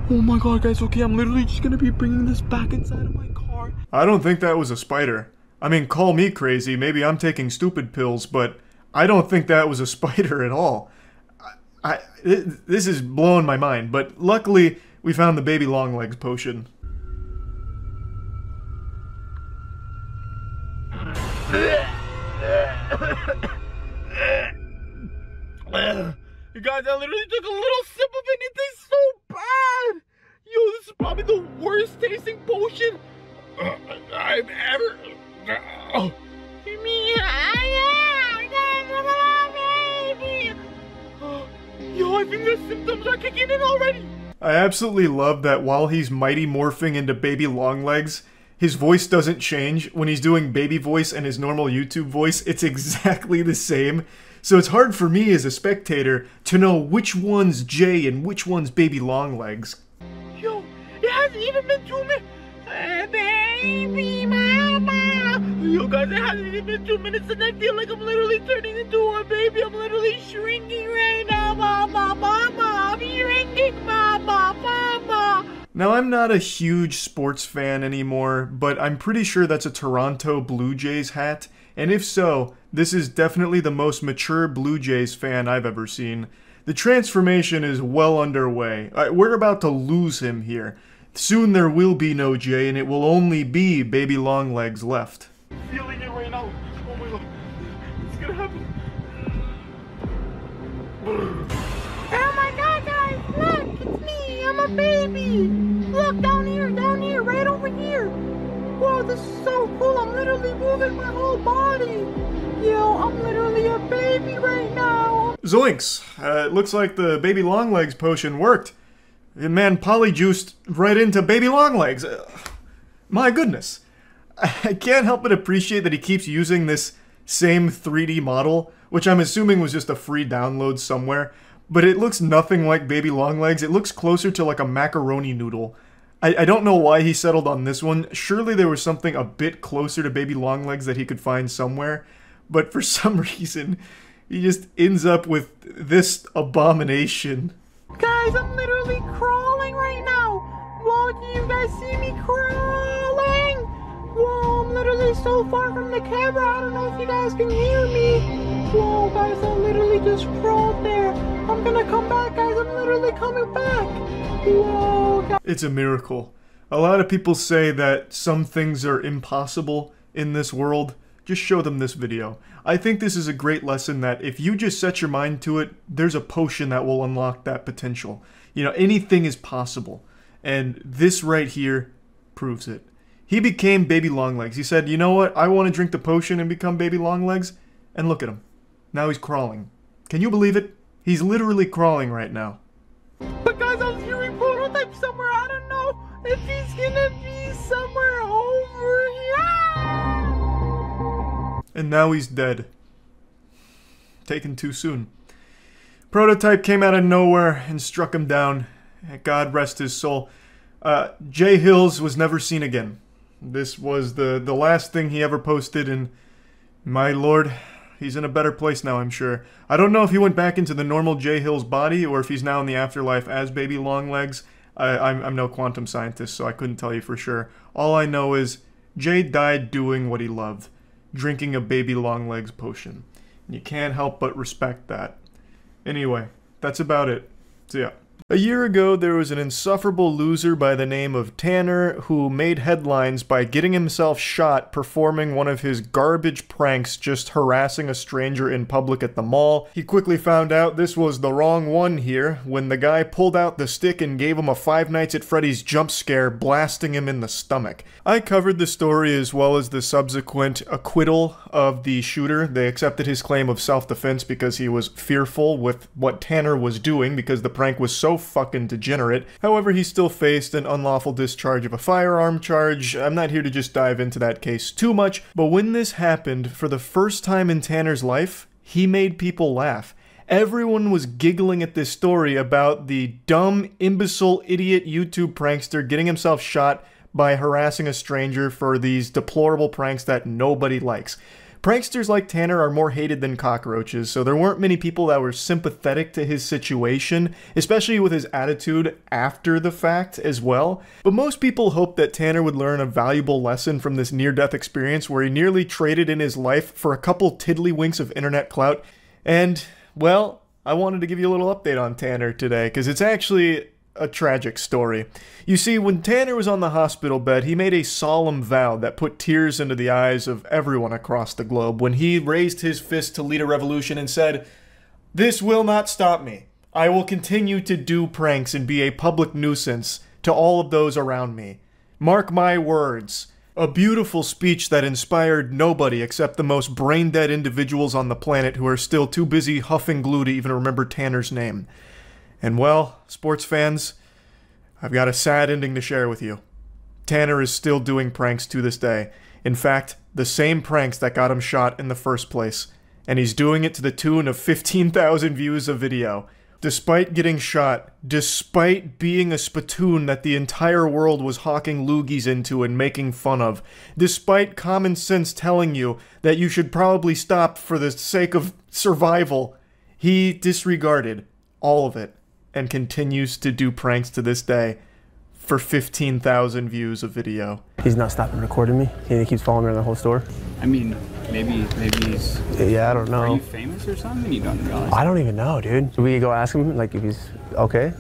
Oh my god, guys, okay, I'm literally just gonna be bringing this back inside of my car. I don't think that was a spider. I mean, call me crazy, maybe I'm taking stupid pills, but I don't think that was a spider at all. This is blowing my mind, but luckily we found the baby Longlegs potion. You guys, I literally took a little sip of it. It tastes so bad. Yo, this is probably the worst tasting potion I've ever. Yo, I think the symptoms are kicking in already. I absolutely love that while he's mighty morphing into baby Longlegs, his voice doesn't change. When he's doing baby voice and his normal YouTube voice, it's exactly the same. So it's hard for me as a spectator to know which one's Jay and which one's baby Longlegs. Yo, it hasn't even been 2 minutes. Baby mama. Yo guys, it hasn't even been 2 minutes and I feel like I'm literally turning into a baby. I'm literally shrinking right now. Mama, mama, I'm shrinking, mama, mama. Now, I'm not a huge sports fan anymore, but I'm pretty sure that's a Toronto Blue Jays hat. And if so, this is definitely the most mature Blue Jays fan I've ever seen. The transformation is well underway. We're about to lose him here. Soon there will be no Jay, and it will only be baby Longlegs left. I'm feeling it right now. Oh my god. It's gonna happen. Oh my god, guys, look, it's me, I'm a baby. Look, down here, right over here. Whoa, this is so cool, I'm literally moving my whole body. Yo, I'm literally a baby right now. Zoinks! It looks like the baby Longlegs potion worked. Man, polyjuiced right into baby Longlegs. My goodness. I can't help but appreciate that he keeps using this same 3D model, which I'm assuming was just a free download somewhere, but it looks nothing like baby Longlegs. It looks closer to like a macaroni noodle. I don't know why he settled on this one. Surely there was something a bit closer to baby Longlegs that he could find somewhere, but for some reason, he just ends up with this abomination. Guys, I'm literally crawling right now. Whoa, do you guys see me crawling? Whoa, really so far from the camera. I don't know if you guys can hear me. Whoa, guys, I literally just crawled there. I'm gonna come back, guys. I'm literally coming back. Whoa, guys. It's a miracle. A lot of people say that some things are impossible in this world. Just show them this video. I think this is a great lesson that if you just set your mind to it, there's a potion that will unlock that potential. You know, anything is possible. And this right here proves it. He became Baby Longlegs. He said, you know what? I want to drink the potion and become Baby Longlegs. And look at him. Now he's crawling. Can you believe it? He's literally crawling right now. But guys, I was hearing Prototype somewhere. I don't know if he's gonna be somewhere over here. And now he's dead. Taken too soon. Prototype came out of nowhere and struck him down. God rest his soul. Jay Hills was never seen again. This was the last thing he ever posted, and my lord, he's in a better place now, I'm sure. I don't know if he went back into the normal Jay Hills body or if he's now in the afterlife as Baby Longlegs. I'm no quantum scientist, so I couldn't tell you for sure. All I know is Jay died doing what he loved, drinking a Baby Longlegs potion. You can't help but respect that. Anyway, that's about it. So yeah. A year ago, there was an insufferable loser by the name of Tanner who made headlines by getting himself shot performing one of his garbage pranks, just harassing a stranger in public at the mall. He quickly found out this was the wrong one here when the guy pulled out the stick and gave him a Five Nights at Freddy's jump scare, blasting him in the stomach. I covered the story as well as the subsequent acquittal of the shooter. They accepted his claim of self-defense because he was fearful with what Tanner was doing because the prank was so fucking degenerate. However, he still faced an unlawful discharge of a firearm charge. I'm not here to just dive into that case too much, but when this happened, for the first time in Tanner's life, he made people laugh. Everyone was giggling at this story about the dumb, imbecile, idiot YouTube prankster getting himself shot by harassing a stranger for these deplorable pranks that nobody likes. Pranksters like Tanner are more hated than cockroaches, so there weren't many people that were sympathetic to his situation, especially with his attitude after the fact as well. But most people hoped that Tanner would learn a valuable lesson from this near-death experience where he nearly traded in his life for a couple tiddlywinks of internet clout. And, well, I wanted to give you a little update on Tanner today, because it's actually a tragic story. You see, when Tanner was on the hospital bed, he made a solemn vow that put tears into the eyes of everyone across the globe when he raised his fist to lead a revolution and said, "This will not stop me. I will continue to do pranks and be a public nuisance to all of those around me. Mark my words." A beautiful speech that inspired nobody except the most brain-dead individuals on the planet who are still too busy huffing glue to even remember Tanner's name. And well, sports fans, I've got a sad ending to share with you. Tanner is still doing pranks to this day. In fact, the same pranks that got him shot in the first place. And he's doing it to the tune of 15,000 views a video. Despite getting shot, despite being a spittoon that the entire world was hawking loogies into and making fun of, despite common sense telling you that you should probably stop for the sake of survival, he disregarded all of it and continues to do pranks to this day for 15,000 views a video. He's not stopping recording me. He keeps following me around the whole store. I mean, maybe he's... Yeah, I don't know. Are you famous or something? You don't realize? I don't even know, dude. Should we go ask him, like, if he's okay?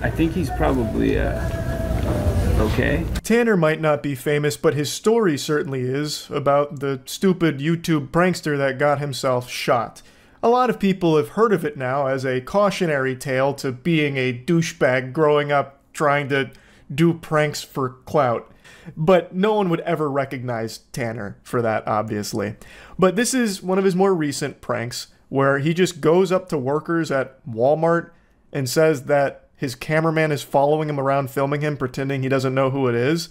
I think he's probably, okay. Tanner might not be famous, but his story certainly is, about the stupid YouTube prankster that got himself shot. A lot of people have heard of it now as a cautionary tale to being a douchebag growing up trying to do pranks for clout. But no one would ever recognize Tanner for that, obviously. But this is one of his more recent pranks, where he just goes up to workers at Walmart and says that his cameraman is following him around filming him, pretending he doesn't know who it is.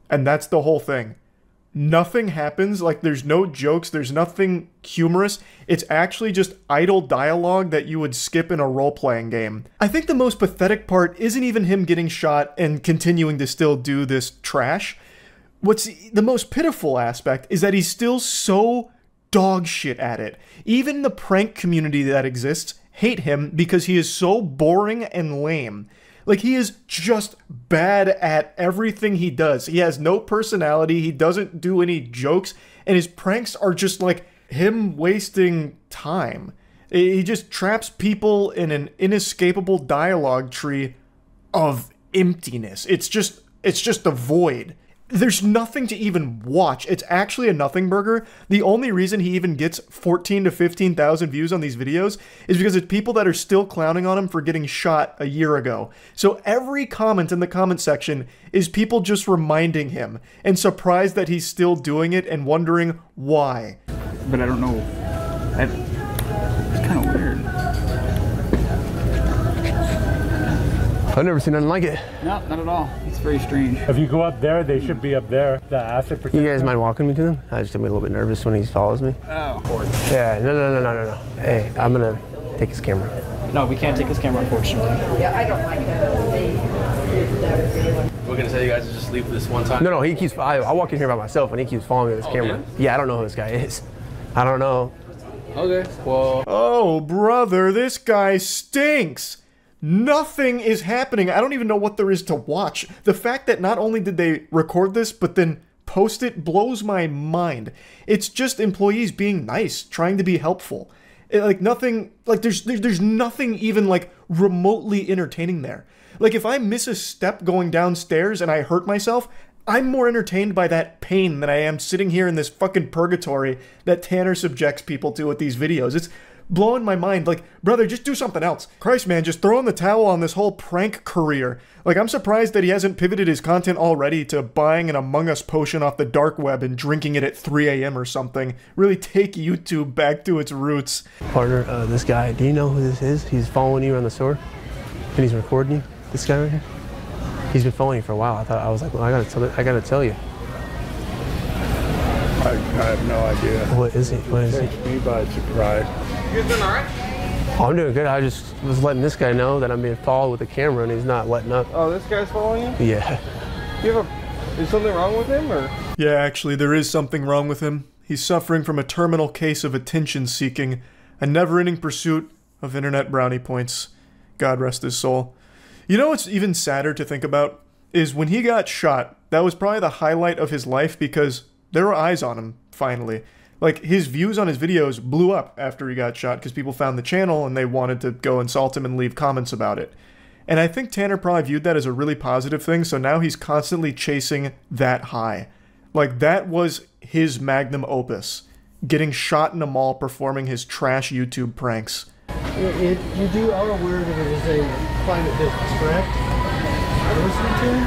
And that's the whole thing. Nothing happens, like there's no jokes, there's nothing humorous. It's actually just idle dialogue that you would skip in a role-playing game. I think the most pathetic part isn't even him getting shot and continuing to still do this trash. What's the most pitiful aspect is that he's still so dog shit at it. Even the prank community that exists hate him because he is so boring and lame. Like, he is just bad at everything he does. He has no personality. He doesn't do any jokes. And his pranks are just like him wasting time. He just traps people in an inescapable dialogue tree of emptiness. It's just a void. There's nothing to even watch. It's actually a nothing burger. The only reason he even gets 14 to 15,000 views on these videos is because it's people that are still clowning on him for getting shot a year ago. So every comment in the comment section is people just reminding him and surprised that he's still doing it and wondering why. But I don't know. It's kind of weird. I've never seen nothing like it. No, not at all. It's very strange. If you go up there, they should be up there. The acid protection. You guys mind walking me to them? I just get me a little bit nervous when he follows me. Oh, of course. Yeah, no. Hey, I'm gonna take his camera. No, we can't take his camera, unfortunately. Yeah, I don't like it. We're gonna say you guys just leave this one time? No, he keeps, I walk in here by myself and he keeps following me with his camera. Yeah, I don't know who this guy is. I don't know. Okay, well. Oh, brother, this guy stinks. Nothing is happening. I don't even know what there is to watch. The fact that not only did they record this, but then post it blows my mind. It's just employees being nice, trying to be helpful. Like nothing, like there's nothing even like remotely entertaining there. Like if I miss a step going downstairs and I hurt myself, I'm more entertained by that pain than I am sitting here in this fucking purgatory that Tanner subjects people to with these videos. It's blowing my mind. Like, brother, just do something else. Christ, man, just throw in the towel on this whole prank career. Like, I'm surprised that he hasn't pivoted his content already to buying an Among Us potion off the dark web and drinking it at 3 a.m. or something. Really take YouTube back to its roots. Partner, this guy, do you know who this is? He's following you around the store and he's recording you. This guy right here. He's been following you for a while. I was like, well, I gotta tell you. I have no idea. What is he? What is he? Takes me by surprise. You guys doing all right? Oh, I'm doing good. I just was letting this guy know that I'm being followed with a camera and he's not letting up. Oh, this guy's following you? Yeah. Is something wrong with him, or? Yeah, actually, there is something wrong with him. He's suffering from a terminal case of attention-seeking, a never-ending pursuit of internet brownie points. God rest his soul. You know what's even sadder to think about? Is when he got shot, that was probably the highlight of his life because there were eyes on him, finally. Like, his views on his videos blew up after he got shot because people found the channel and they wanted to go insult him and leave comments about it. And I think Tanner probably viewed that as a really positive thing, so now he's constantly chasing that high. Like, that was his magnum opus. Getting shot in a mall performing his trash YouTube pranks. You do are aware that it is a climate difference, correct? Listening to him?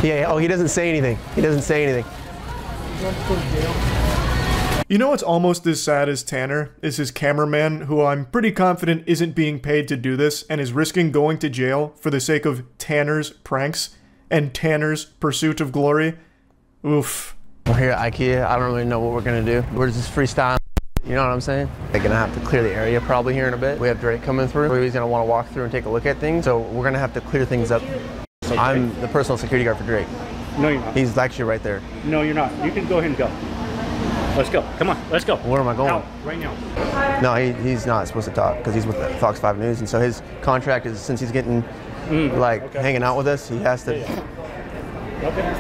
Yeah, oh, he doesn't say anything. He doesn't say anything. You want to go to jail? You know what's almost as sad as Tanner is his cameraman, who I'm pretty confident isn't being paid to do this and is risking going to jail for the sake of Tanner's pranks and Tanner's pursuit of glory. Oof. We're here at IKEA. I don't really know what we're gonna do. We're just freestyling. You know what I'm saying? They're gonna have to clear the area probably here in a bit. We have Drake coming through. He's gonna want to walk through and take a look at things. So we're gonna have to clear things up. Okay. I'm the personal security guard for Drake. No, you're not. He's actually right there. No, you're not. You can go ahead and go. Let's go. Come on, let's go. Where am I going? Out, right now. No, he's not supposed to talk because he's with Fox 5 News, and so his contract is, since he's getting hanging out with us, he has to. Okay.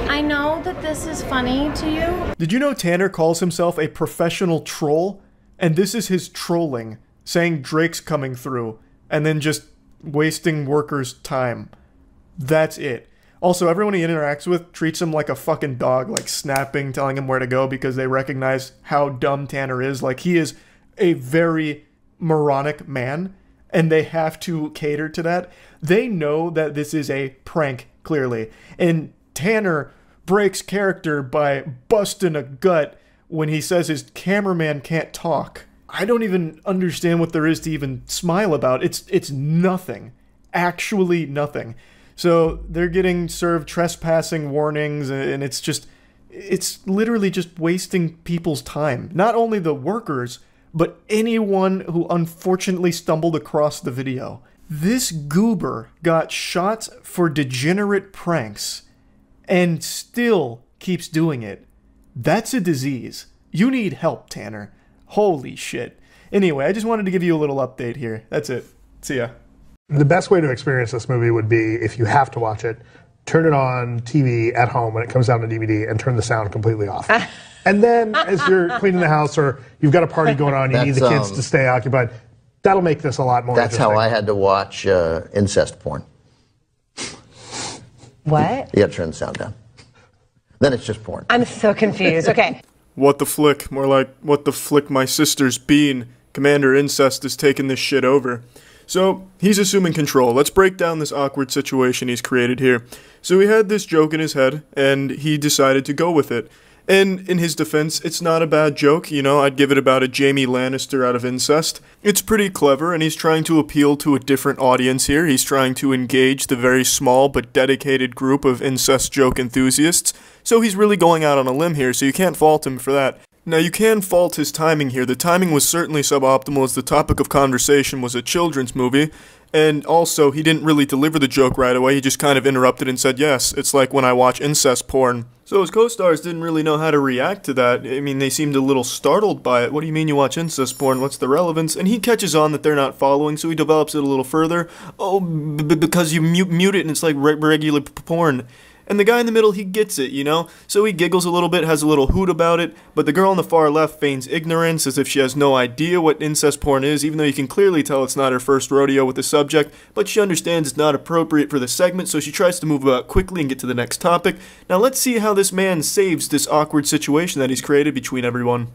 I know that this is funny to you. Did you know Tanner calls himself a professional troll? And this is his trolling, saying Drake's coming through, and then just wasting workers' time. That's it. Also, everyone he interacts with treats him like a fucking dog, like snapping, telling him where to go because they recognize how dumb Tanner is. Like, he is a very moronic man, and they have to cater to that. They know that this is a prank, clearly. And Tanner breaks character by busting a gut when he says his cameraman can't talk. I don't even understand what there is to even smile about. It's nothing. Actually nothing. So they're getting served trespassing warnings, and it's literally just wasting people's time. Not only the workers, but anyone who unfortunately stumbled across the video. This goober got shot for degenerate pranks and still keeps doing it. That's a disease. You need help, Tanner. Holy shit. Anyway, I just wanted to give you a little update here. That's it. See ya. The best way to experience this movie would be, if you have to watch it, turn it on TV at home when it comes down to DVD and turn the sound completely off. And then as you're cleaning the house or you've got a party going on, you need the kids to stay occupied, that'll make this a lot more That's interesting. how I had to watch incest porn. What? You gotta turn the sound down. Then it's just porn. I'm so confused. Okay. What the flick? More like, what the flick my sister's been. Commander Incest is taking this shit over. So, he's assuming control. Let's break down this awkward situation he's created here. So he had this joke in his head, and he decided to go with it. And in his defense, it's not a bad joke, you know, I'd give it about a Jamie Lannister out of Incest. It's pretty clever, and he's trying to appeal to a different audience here. He's trying to engage the very small but dedicated group of incest joke enthusiasts. So he's really going out on a limb here, so you can't fault him for that. Now, you can fault his timing here. The timing was certainly suboptimal, as the topic of conversation was a children's movie, and also, he didn't really deliver the joke right away. He just kind of interrupted and said, yes, it's like when I watch incest porn. So his co-stars didn't really know how to react to that. I mean, they seemed a little startled by it. What do you mean you watch incest porn? What's the relevance? And he catches on that they're not following, so he develops it a little further. Oh, because you mute it and it's like regular porn. And the guy in the middle, he gets it, you know? So he giggles a little bit, has a little hoot about it, but the girl on the far left feigns ignorance as if she has no idea what incest porn is, even though you can clearly tell it's not her first rodeo with the subject, but she understands it's not appropriate for the segment, so she tries to move about quickly and get to the next topic. Now let's see how this man saves this awkward situation that he's created between everyone.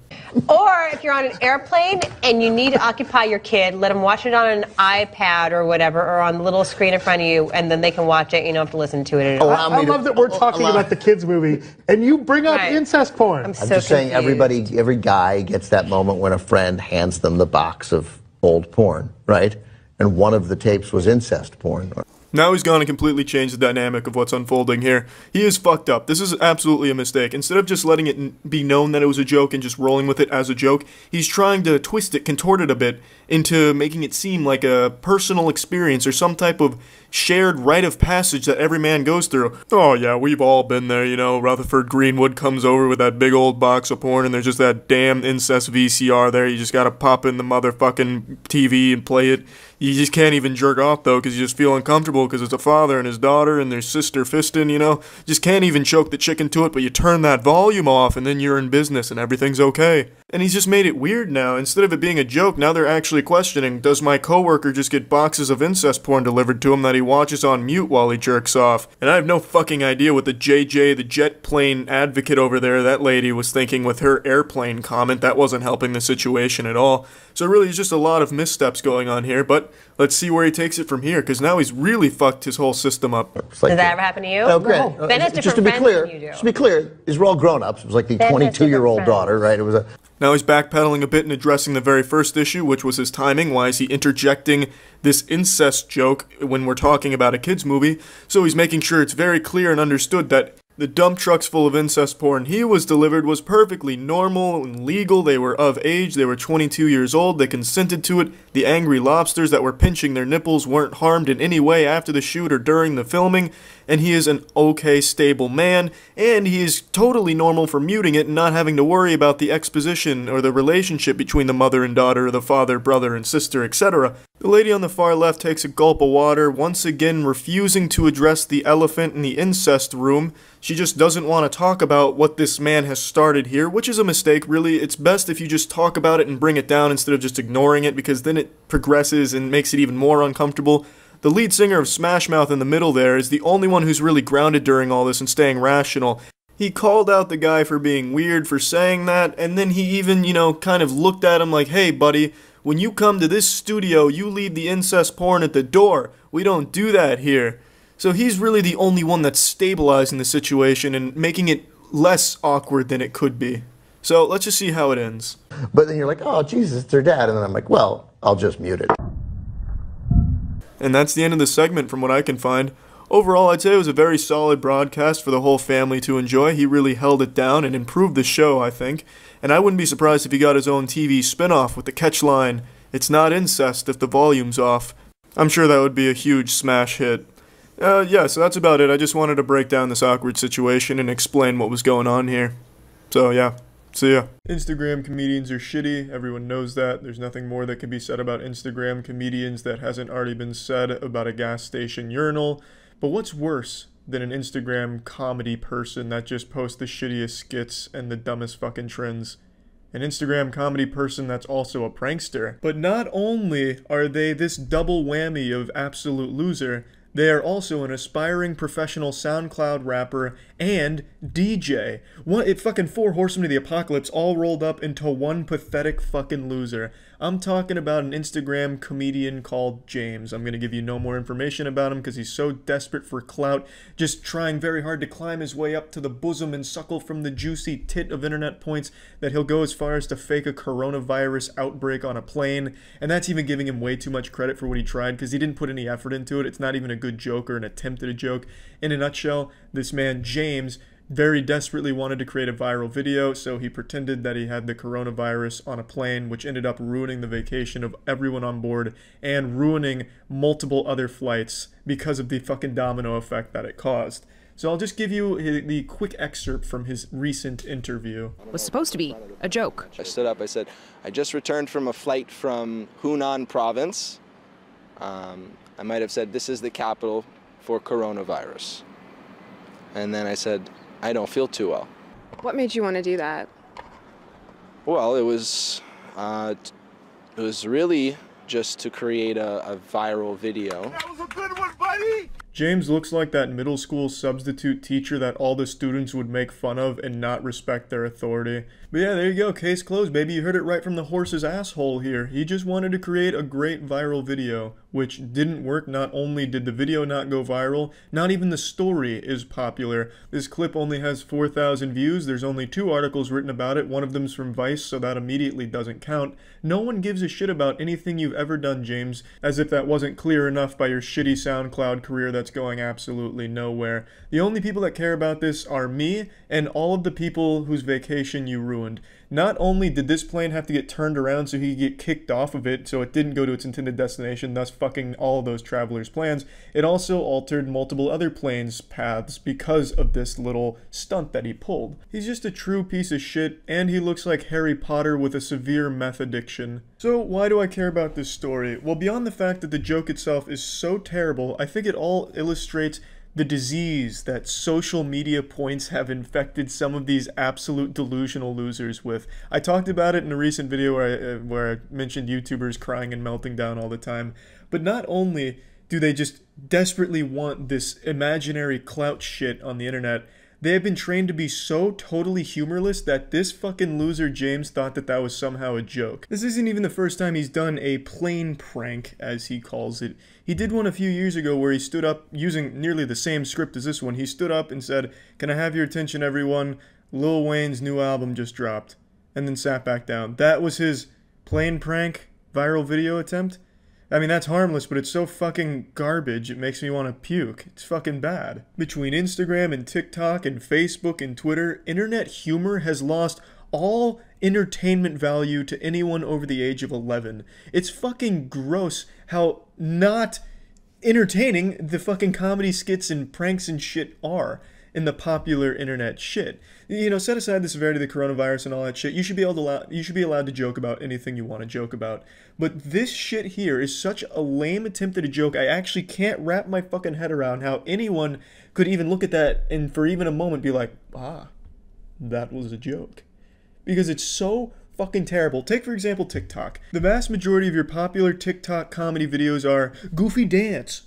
Or if you're on an airplane and you need to occupy your kid, let them watch it on an iPad or whatever, or on the little screen in front of you, and then they can watch it. You don't have to listen to it at all. I love that we're talking about the kids' movie, and you bring up incest porn. I'm just saying, every guy gets that moment when a friend hands them the box of old porn, right? And one of the tapes was incest porn. Now he's gone and completely changed the dynamic of what's unfolding here. He is fucked up. This is absolutely a mistake. Instead of just letting it be known that it was a joke and just rolling with it as a joke, he's trying to twist it, contort it a bit, into making it seem like a personal experience or some type of shared rite of passage that every man goes through. Oh yeah, we've all been there, you know, Rutherford Greenwood comes over with that big old box of porn and there's just that damn incest VCR there. You just gotta pop in the motherfucking TV and play it. You just can't even jerk off though, because you just feel uncomfortable because it's a father and his daughter and their sister fisting, you know. Just can't even choke the chicken to it, but you turn that volume off and then you're in business and everything's okay. And he's just made it weird now. Instead of it being a joke, now they're actually questioning, does my coworker just get boxes of incest porn delivered to him that he watches on mute while he jerks off? And I have no fucking idea what the JJ, the jet plane advocate over there, that lady was thinking with her airplane comment. That wasn't helping the situation at all. So really, it's just a lot of missteps going on here, but let's see where he takes it from here, because now he's really fucked his whole system up. Did that ever happen to you? Oh, great. Ben has different Just to be friends clear, than you do. just to be clear, these were all grown-ups. It was like the Ben has 22-year-old different daughter, right? It was a... Now he's backpedaling a bit and addressing the very first issue, which was his timing. Why is he interjecting this incest joke when we're talking about a kid's movie? So he's making sure it's very clear and understood that the dump trucks full of incest porn he was delivered was perfectly normal and legal. They were of age. They were 22 years old. They consented to it. The angry lobsters that were pinching their nipples weren't harmed in any way after the shoot or during the filming. And he is an okay, stable man. And he is totally normal for muting it and not having to worry about the exposition or the relationship between the mother and daughter or the father, brother, and sister, etc. The lady on the far left takes a gulp of water, once again refusing to address the elephant in the incest room. She just doesn't want to talk about what this man has started here, which is a mistake, really. It's best if you just talk about it and bring it down instead of just ignoring it, because then it progresses and makes it even more uncomfortable. The lead singer of Smash Mouth in the middle there is the only one who's really grounded during all this and staying rational. He called out the guy for being weird for saying that, and then he even, you know, kind of looked at him like, hey buddy, when you come to this studio, you leave the incest porn at the door. We don't do that here. So he's really the only one that's stabilizing the situation and making it less awkward than it could be. So let's just see how it ends. But then you're like, oh, Jesus, it's their dad. And then I'm like, well, I'll just mute it. And that's the end of the segment from what I can find. Overall, I'd say it was a very solid broadcast for the whole family to enjoy. He really held it down and improved the show, I think. And I wouldn't be surprised if he got his own TV spin-off with the catch line, "It's not incest if the volume's off." I'm sure that would be a huge smash hit. Yeah, so that's about it. I just wanted to break down this awkward situation and explain what was going on here. So, yeah. See ya. Instagram comedians are shitty. Everyone knows that. There's nothing more that can be said about Instagram comedians that hasn't already been said about a gas station urinal. But what's worse than an Instagram comedy person that just posts the shittiest skits and the dumbest fucking trends? An Instagram comedy person that's also a prankster. But not only are they this double whammy of absolute loser, they are also an aspiring professional SoundCloud rapper and DJ. Fucking 4 horsemen of the apocalypse all rolled up into one pathetic fucking loser. I'm talking about an Instagram comedian called James. I'm gonna give you no more information about him because he's so desperate for clout, just trying very hard to climb his way up to the bosom and suckle from the juicy tit of internet points that he'll go as far as to fake a coronavirus outbreak on a plane. And that's even giving him way too much credit for what he tried because he didn't put any effort into it. It's not even a good joke or an attempt at a joke. In a nutshell, this man, James, very desperately wanted to create a viral video, so he pretended that he had the coronavirus on a plane, which ended up ruining the vacation of everyone on board and ruining multiple other flights because of the fucking domino effect that it caused. So I'll just give you the quick excerpt from his recent interview. It was supposed to be a joke. I stood up, I said, I just returned from a flight from Hunan province. I might have said, this is the capital for coronavirus. And then I said, I don't feel too well. What made you want to do that? Well, it was really just to create a viral video. That was a good one, buddy! James looks like that middle school substitute teacher that all the students would make fun of and not respect their authority. But yeah, there you go, case closed, baby. You heard it right from the horse's asshole here. He just wanted to create a great viral video, which didn't work. Not only did the video not go viral, not even the story is popular. This clip only has 4,000 views. There's only 2 articles written about it. One of them's from Vice, so that immediately doesn't count. No one gives a shit about anything you've ever done, James, as if that wasn't clear enough by your shitty SoundCloud career that's going absolutely nowhere. The only people that care about this are me and all of the people whose vacation you ruined. Not only did this plane have to get turned around so he could get kicked off of it so it didn't go to its intended destination, thus fucking all of those travelers' plans, it also altered multiple other planes' paths because of this little stunt that he pulled. He's just a true piece of shit, and he looks like Harry Potter with a severe meth addiction. So why do I care about this story? Well, beyond the fact that the joke itself is so terrible, I think it all illustrates the disease that social media points have infected some of these absolute delusional losers with. I talked about it in a recent video where I mentioned YouTubers crying and melting down all the time. But not only do they just desperately want this imaginary clout shit on the internet, they have been trained to be so totally humorless that this fucking loser James thought that that was somehow a joke. This isn't even the first time he's done a plane prank, as he calls it. He did one a few years ago where he stood up using nearly the same script as this one. He stood up and said, "Can I have your attention, everyone? Lil Wayne's new album just dropped." And then sat back down. That was his plane prank viral video attempt? I mean, that's harmless, but it's so fucking garbage, it makes me want to puke. It's fucking bad. Between Instagram and TikTok and Facebook and Twitter, internet humor has lost all entertainment value to anyone over the age of 11. It's fucking gross how not entertaining the fucking comedy skits and pranks and shit are in the popular internet shit. You know, set aside the severity of the coronavirus and all that shit, you should be allowed to joke about anything you want to joke about. But this shit here is such a lame attempt at a joke, I actually can't wrap my fucking head around how anyone could even look at that and for even a moment be like, ah, that was a joke. Because it's so fucking terrible. Take, for example, TikTok. The vast majority of your popular TikTok comedy videos are goofy dance.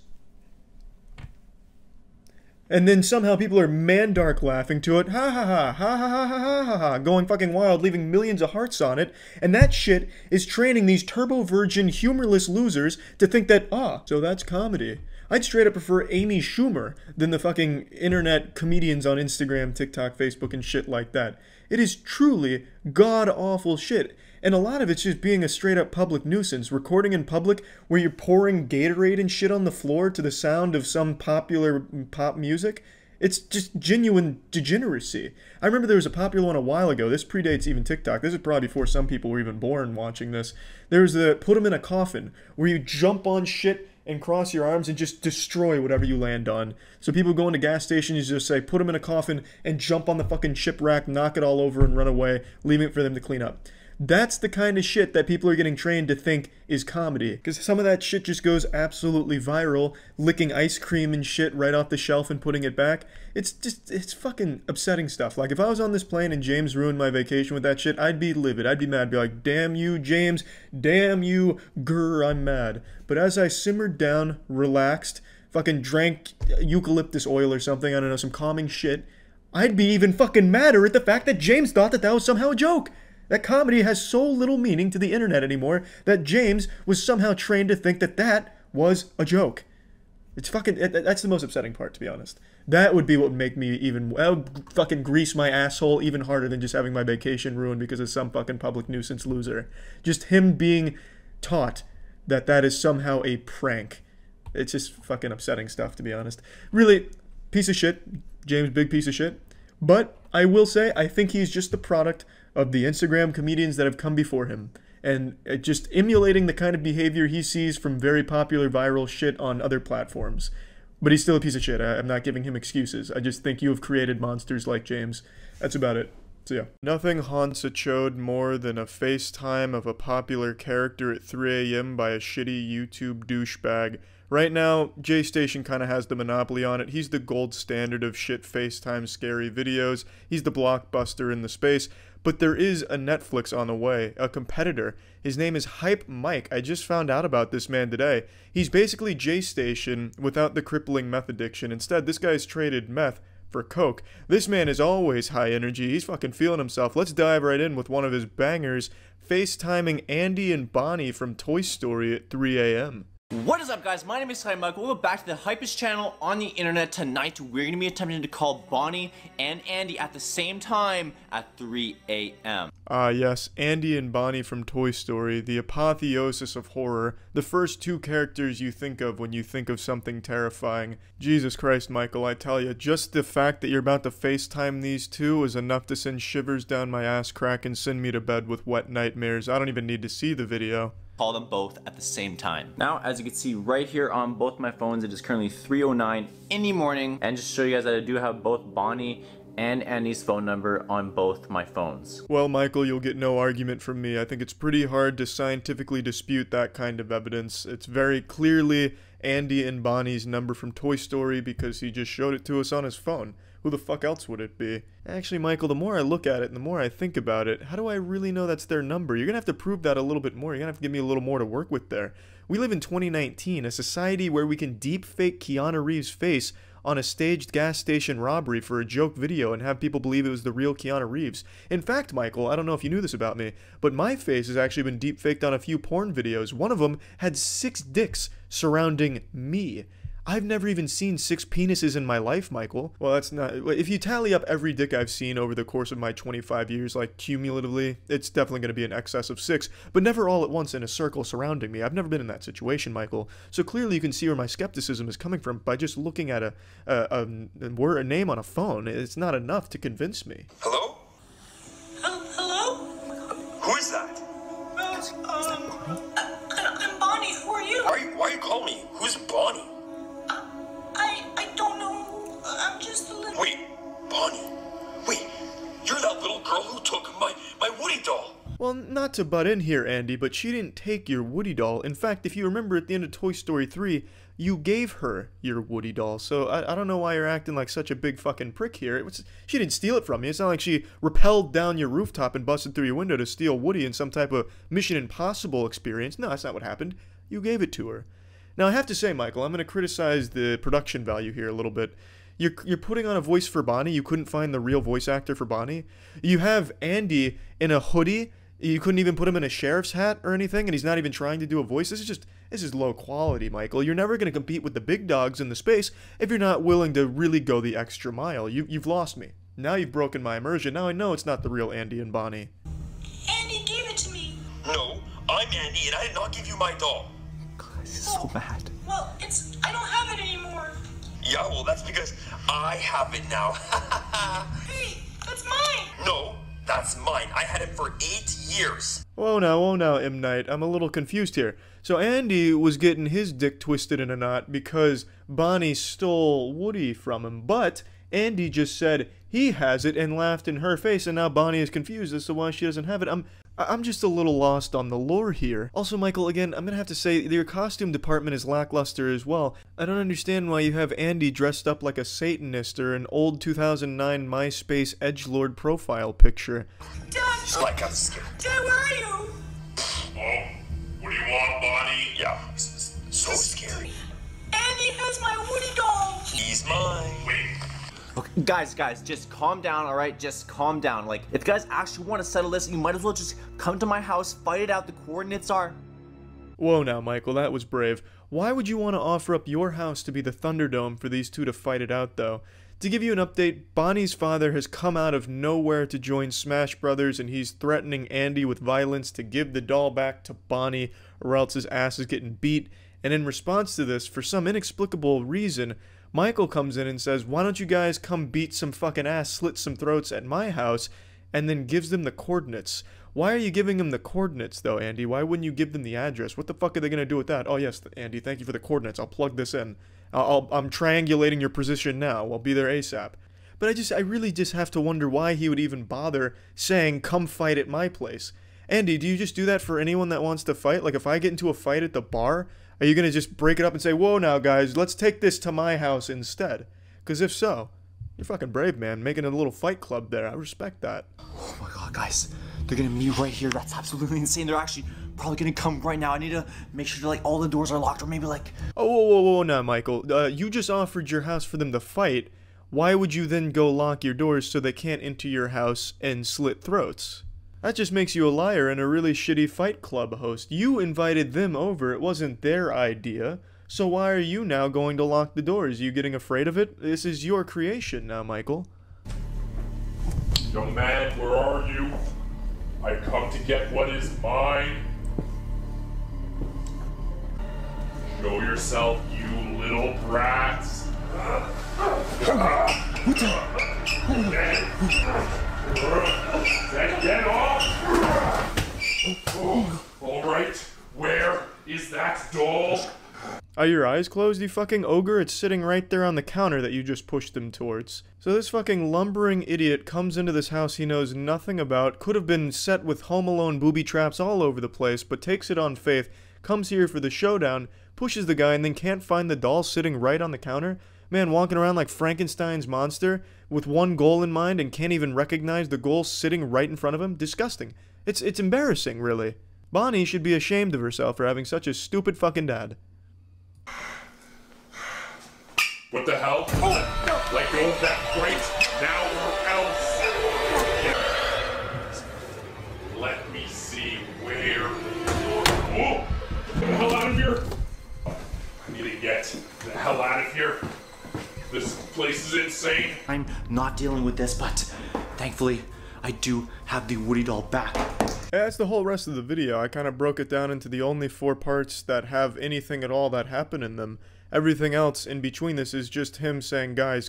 And then somehow people are mandark laughing to it, ha ha ha, ha ha ha ha ha ha, going fucking wild, leaving millions of hearts on it, and that shit is training these turbo-virgin, humorless losers to think that, so that's comedy. I'd straight up prefer Amy Schumer than the fucking internet comedians on Instagram, TikTok, Facebook, and shit like that. It is truly god-awful shit. And a lot of it's just being a straight-up public nuisance. Recording in public where you're pouring Gatorade and shit on the floor to the sound of some popular pop music. It's just genuine degeneracy. I remember there was a popular one a while ago. This predates even TikTok. This is probably before some people were even born watching this. There was the put them in a coffin, where you jump on shit and cross your arms and just destroy whatever you land on. So people go into gas stations, you just say, put them in a coffin and jump on the fucking shipwreck, knock it all over and run away, leaving it for them to clean up. That's the kind of shit that people are getting trained to think is comedy. Because some of that shit just goes absolutely viral, licking ice cream and shit right off the shelf and putting it back. It's fucking upsetting stuff. Like, if I was on this plane and James ruined my vacation with that shit, I'd be livid. I'd be mad. I'd be like, damn you, James. Damn you, grr, I'm mad. But as I simmered down, relaxed, fucking drank eucalyptus oil or something, I don't know, some calming shit, I'd be even fucking madder at the fact that James thought that was somehow a joke. That comedy has so little meaning to the internet anymore that James was somehow trained to think that that was a joke. It's fucking, that's the most upsetting part, to be honest. That would be what would make me even, that would fucking grease my asshole even harder than just having my vacation ruined because of some fucking public nuisance loser. Just him being taught that that is somehow a prank. It's just fucking upsetting stuff, to be honest. Really, piece of shit. James, big piece of shit. But I will say, I think he's just the product of the Instagram comedians that have come before him, and just emulating the kind of behavior he sees from very popular viral shit on other platforms. But he's still a piece of shit. I'm not giving him excuses. I just think you have created monsters like James. That's about it. So yeah. Nothing haunts a chode more than a FaceTime of a popular character at 3 a.m. by a shitty YouTube douchebag. Right now, J-Station kind of has the monopoly on it. He's the gold standard of shit FaceTime scary videos. He's the blockbuster in the space. But there is a Netflix on the way, a competitor. His name is Hype Mike. I just found out about this man today. He's basically J-Station without the crippling meth addiction. Instead, this guy's traded meth for coke. This man is always high energy. He's fucking feeling himself. Let's dive right in with one of his bangers, FaceTiming Andy and Bonnie from Toy Story at 3 a.m. What is up, guys? My name is Hype Mike. Welcome back to the hypest channel on the internet. Tonight, we're going to be attempting to call Bonnie and Andy at the same time at 3 a.m. Ah, yes, Andy and Bonnie from Toy Story, the apotheosis of horror, the first two characters you think of when you think of something terrifying. Jesus Christ, Michael, I tell you, just the fact that you're about to FaceTime these two is enough to send shivers down my ass crack and send me to bed with wet nightmares. I don't even need to see the video. Call them both at the same time. Now, as you can see right here on both my phones, it is currently 3:09 in the morning. And just to show you guys that I do have both Bonnie and Andy's phone number on both my phones. Well, Michael, you'll get no argument from me. I think it's pretty hard to scientifically dispute that kind of evidence. It's very clearly Andy and Bonnie's number from Toy Story because he just showed it to us on his phone. Who the fuck else would it be? Actually, Michael, the more I look at it and the more I think about it, how do I really know that's their number? You're gonna have to prove that a little bit more. You're gonna have to give me a little more to work with there. We live in 2019, a society where we can deep fake Keanu Reeves' face on a staged gas station robbery for a joke video and have people believe it was the real Keanu Reeves. In fact, Michael, I don't know if you knew this about me, but my face has actually been deep faked on a few porn videos. One of them had 6 dicks surrounding me. I've never even seen 6 penises in my life, Michael. Well, that's not... If you tally up every dick I've seen over the course of my 25 years, like, cumulatively, it's definitely going to be in excess of 6, but never all at once in a circle surrounding me. I've never been in that situation, Michael. So clearly you can see where my skepticism is coming from by just looking at a name on a phone. It's not enough to convince me. Hello? Hello? Who is that? I'm Bonnie. Who are you? Why are you calling me? Who's Bonnie? I don't know. I'm just a little... Wait, Bonnie. Wait, you're that little girl who took my Woody doll. Well, not to butt in here, Andy, but she didn't take your Woody doll. In fact, if you remember at the end of Toy Story 3, you gave her your Woody doll. So I don't know why you're acting like such a big fucking prick here. She didn't steal it from you. It's not like she rappelled down your rooftop and busted through your window to steal Woody in some type of Mission Impossible experience. No, that's not what happened. You gave it to her. Now, I have to say, Michael, I'm going to criticize the production value here a little bit. You're putting on a voice for Bonnie. You couldn't find the real voice actor for Bonnie. You have Andy in a hoodie. You couldn't even put him in a sheriff's hat or anything, and he's not even trying to do a voice. This is low quality, Michael. You're never going to compete with the big dogs in the space if you're not willing to really go the extra mile. You've lost me. Now you've broken my immersion. Now I know it's not the real Andy and Bonnie. Andy gave it to me. No, I'm Andy, and I did not give you my doll. This is so bad. Well, I don't have it anymore. Yeah, well, that's because I have it now. Hey, that's mine. No, That's mine. I had it for 8 years. Whoa now, M. Night. I'm a little confused here. So Andy was getting his dick twisted in a knot because Bonnie stole Woody from him, but Andy just said he has it and laughed in her face, and now Bonnie is confused as to why she doesn't have it. I'm just a little lost on the lore here. Also, Michael, again, I'm gonna have to say, your costume department is lackluster as well. I don't understand why you have Andy dressed up like a Satanist or an old 2009 MySpace edgelord profile picture. Dad! Like I'm scared. Dad, where are you? Oh, what do you want, Bonnie? Yeah, so scary. Andy has my Woody doll. He's mine. Wait. Okay, guys, just calm down, alright? Just calm down. Like, if you guys actually want to settle this, you might as well just come to my house, fight it out. The coordinates are... Whoa now, Michael, that was brave. Why would you want to offer up your house to be the Thunderdome for these two to fight it out, though? To give you an update, Bonnie's father has come out of nowhere to join Smash Brothers, and he's threatening Andy with violence to give the doll back to Bonnie, or else his ass is getting beat. And in response to this, for some inexplicable reason, Michael comes in and says, why don't you guys come beat some fucking ass, slit some throats at my house, and then gives them the coordinates. Why are you giving them the coordinates, though, Andy? Why wouldn't you give them the address? What the fuck are they going to do with that? Oh, yes, Andy, thank you for the coordinates. I'll plug this in. I'm triangulating your position now. I'll be there ASAP. But I really just have to wonder why he would even bother saying, come fight at my place. Andy, do you just do that for anyone that wants to fight? Like, if I get into a fight at the bar, are you going to just break it up and say, whoa now, guys, let's take this to my house instead? Because if so, you're fucking brave, man. Making a little fight club there. I respect that. Oh my god, guys. They're going to meet right here. That's absolutely insane. They're actually probably going to come right now. I need to make sure like all the doors are locked, or maybe like... Oh, whoa now, Michael. You just offered your house for them to fight. Why would you then go lock your doors so they can't enter your house and slit throats? That just makes you a liar and a really shitty fight club host. You invited them over, it wasn't their idea. So why are you now going to lock the doors? You getting afraid of it? This is your creation now, Michael. Young man, where are you? I've come to get what is mine. Show yourself, you little brats. What the? Get off! Oh, all right, where is that doll? Are your eyes closed, you fucking ogre? It's sitting right there on the counter that you just pushed them towards. So this fucking lumbering idiot comes into this house he knows nothing about, could have been set with Home Alone booby traps all over the place, but takes it on faith, comes here for the showdown, pushes the guy, and then can't find the doll sitting right on the counter? Man, walking around like Frankenstein's monster, with one goal in mind and can't even recognize the goal sitting right in front of him? Disgusting. It's embarrassing, really. Bonnie should be ashamed of herself for having such a stupid fucking dad. What the hell? Oh, no. Let go of that crate now or else. Let me see where. Whoa! Get the hell out of here! I need to get the hell out of here. This place is insane. I'm not dealing with this, but thankfully I do have the Woody doll back. Yeah, that's the whole rest of the video. I kind of broke it down into the only 4 parts that have anything at all that happen in them. Everything else in between this is just him saying, guys,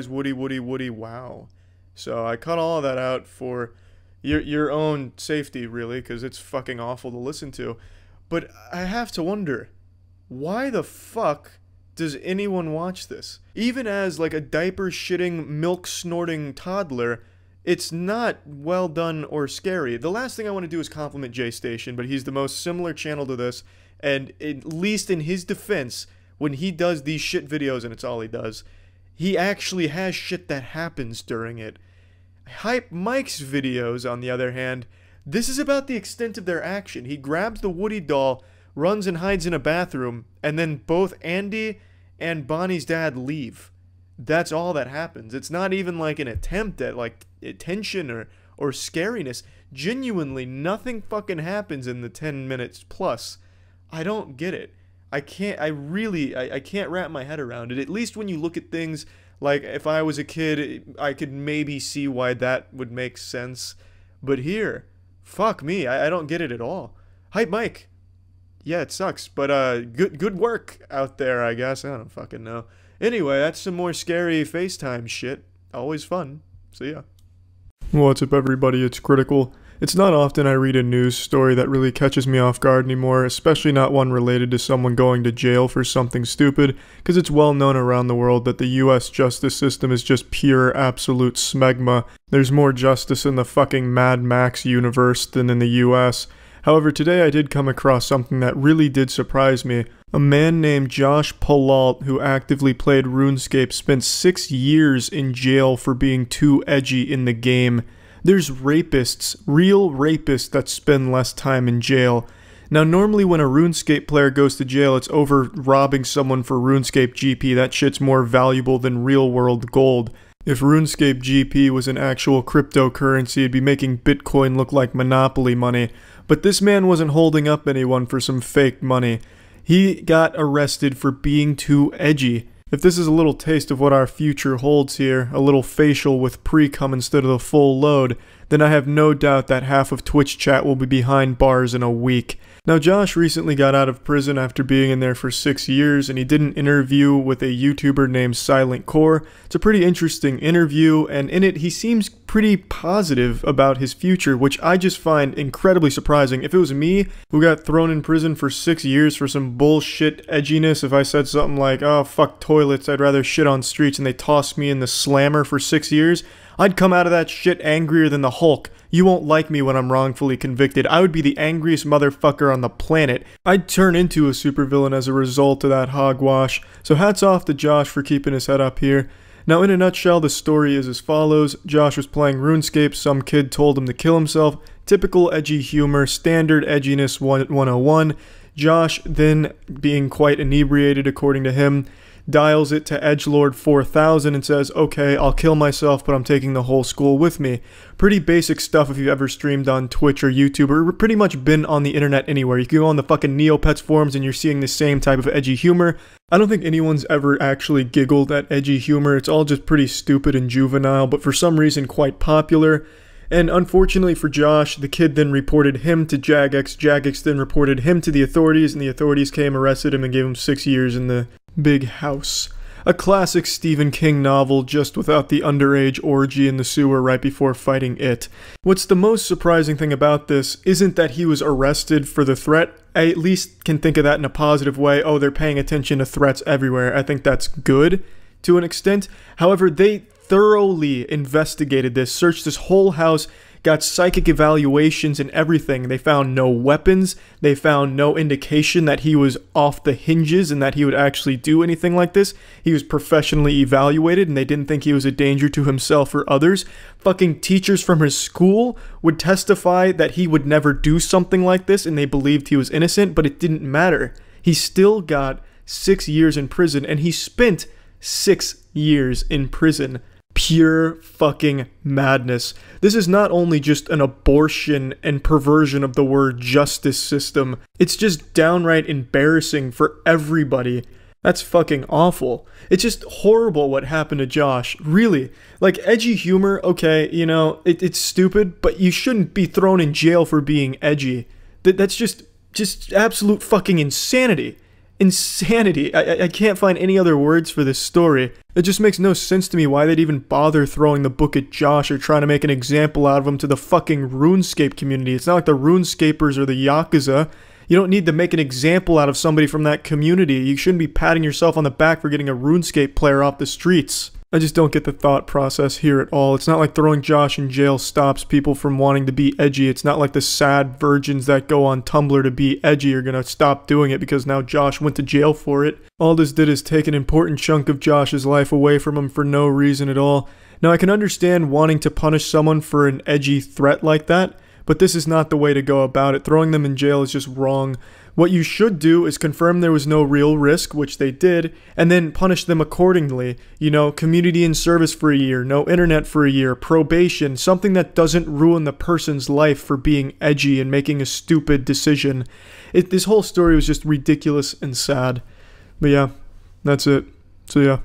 Woody, wow. So I cut all of that out for your own safety, really, because it's fucking awful to listen to. But I have to wonder, why the fuck does anyone watch this? Even as like a diaper-shitting, milk-snorting toddler, it's not well done or scary. The last thing I want to do is compliment J-Station, but he's the most similar channel to this, and at least in his defense, when he does these shit videos, and it's all he does, he actually has shit that happens during it. Hype Mike's videos, on the other hand, this is about the extent of their action. He grabs the Woody doll, runs and hides in a bathroom, and then both Andy and Bonnie's dad leave. That's all that happens. It's not even like an attempt at like tension or scariness. Genuinely, nothing fucking happens in the 10 minutes plus. I don't get it. I can't wrap my head around it. At least when you look at things like if I was a kid, I could maybe see why that would make sense. But here, fuck me, I don't get it at all. Hype Mike. Yeah, it sucks, but good work out there, I guess. I don't fucking know. Anyway, that's some more scary FaceTime shit. Always fun. See ya. What's up, everybody? It's Critical. It's not often I read a news story that really catches me off guard anymore, especially not one related to someone going to jail for something stupid, because it's well known around the world that the US justice system is just pure absolute smegma. There's more justice in the fucking Mad Max universe than in the US. However, today I did come across something that really did surprise me. A man named Josh Palault, who actively played Runescape, spent 6 years in jail for being too edgy in the game. There's rapists, real rapists, that spend less time in jail. Now, normally when a RuneScape player goes to jail, it's over robbing someone for RuneScape GP. That shit's more valuable than real-world gold. If RuneScape GP was an actual cryptocurrency, it'd be making Bitcoin look like Monopoly money. But this man wasn't holding up anyone for some fake money. He got arrested for being too edgy. If this is a little taste of what our future holds here, a little facial with pre-cum instead of the full load, then I have no doubt that half of Twitch chat will be behind bars in a week. Now, Josh recently got out of prison after being in there for 6 years, and he did an interview with a YouTuber named Silent Core. It's a pretty interesting interview, and in it he seems pretty positive about his future, which I just find incredibly surprising. If it was me who got thrown in prison for 6 years for some bullshit edginess, if I said something like, oh, fuck toilets, I'd rather shit on streets, and they tossed me in the slammer for 6 years, I'd come out of that shit angrier than the Hulk. You won't like me when I'm wrongfully convicted. I would be the angriest motherfucker on the planet. I'd turn into a supervillain as a result of that hogwash. So hats off to Josh for keeping his head up here. Now, in a nutshell, the story is as follows. Josh was playing RuneScape, some kid told him to kill himself. Typical edgy humor, standard edginess 101. Josh, then being quite inebriated according to him, dials it to Edgelord 4000 and says, okay, I'll kill myself, but I'm taking the whole school with me. Pretty basic stuff if you've ever streamed on Twitch or YouTube, or pretty much been on the internet anywhere. You can go on the fucking Neopets forums and you're seeing the same type of edgy humor. I don't think anyone's ever actually giggled at edgy humor. It's all just pretty stupid and juvenile, but for some reason quite popular. And unfortunately for Josh, the kid then reported him to Jagex. Jagex then reported him to the authorities, and the authorities came, arrested him, and gave him 6 years in the big house. A classic Stephen King novel, just without the underage orgy in the sewer right before fighting it. What's the most surprising thing about this isn't that he was arrested for the threat. I at least can think of that in a positive way. Oh, they're paying attention to threats everywhere. I think that's good to an extent. However, they thoroughly investigated this, searched this whole house, got psychic evaluations and everything. They found no weapons. They found no indication that he was off the hinges and that he would actually do anything like this. He was professionally evaluated and they didn't think he was a danger to himself or others. Fucking teachers from his school would testify that he would never do something like this and they believed he was innocent, but it didn't matter. He still got 6 years in prison, and he spent 6 years in prison. Pure fucking madness. This is not only just an abortion and perversion of the word justice system, it's just downright embarrassing for everybody. That's fucking awful. It's just horrible what happened to Josh. Really. Like, edgy humor, okay, you know, it's stupid, but you shouldn't be thrown in jail for being edgy. That's just absolute fucking insanity. Insanity. I can't find any other words for this story. It just makes no sense to me why they'd even bother throwing the book at Josh or trying to make an example out of him to the fucking RuneScape community. It's not like the RuneScapers or the Yakuza. You don't need to make an example out of somebody from that community. You shouldn't be patting yourself on the back for getting a RuneScape player off the streets. I just don't get the thought process here at all. It's not like throwing Josh in jail stops people from wanting to be edgy. It's not like the sad virgins that go on Tumblr to be edgy are gonna stop doing it because now Josh went to jail for it. All this did is take an important chunk of Josh's life away from him for no reason at all. Now, I can understand wanting to punish someone for an edgy threat like that, but this is not the way to go about it. Throwing them in jail is just wrong. What you should do is confirm there was no real risk, which they did, and then punish them accordingly. You know, community in service for a year, no internet for a year, probation, something that doesn't ruin the person's life for being edgy and making a stupid decision. This whole story was just ridiculous and sad. But yeah, that's it. So yeah.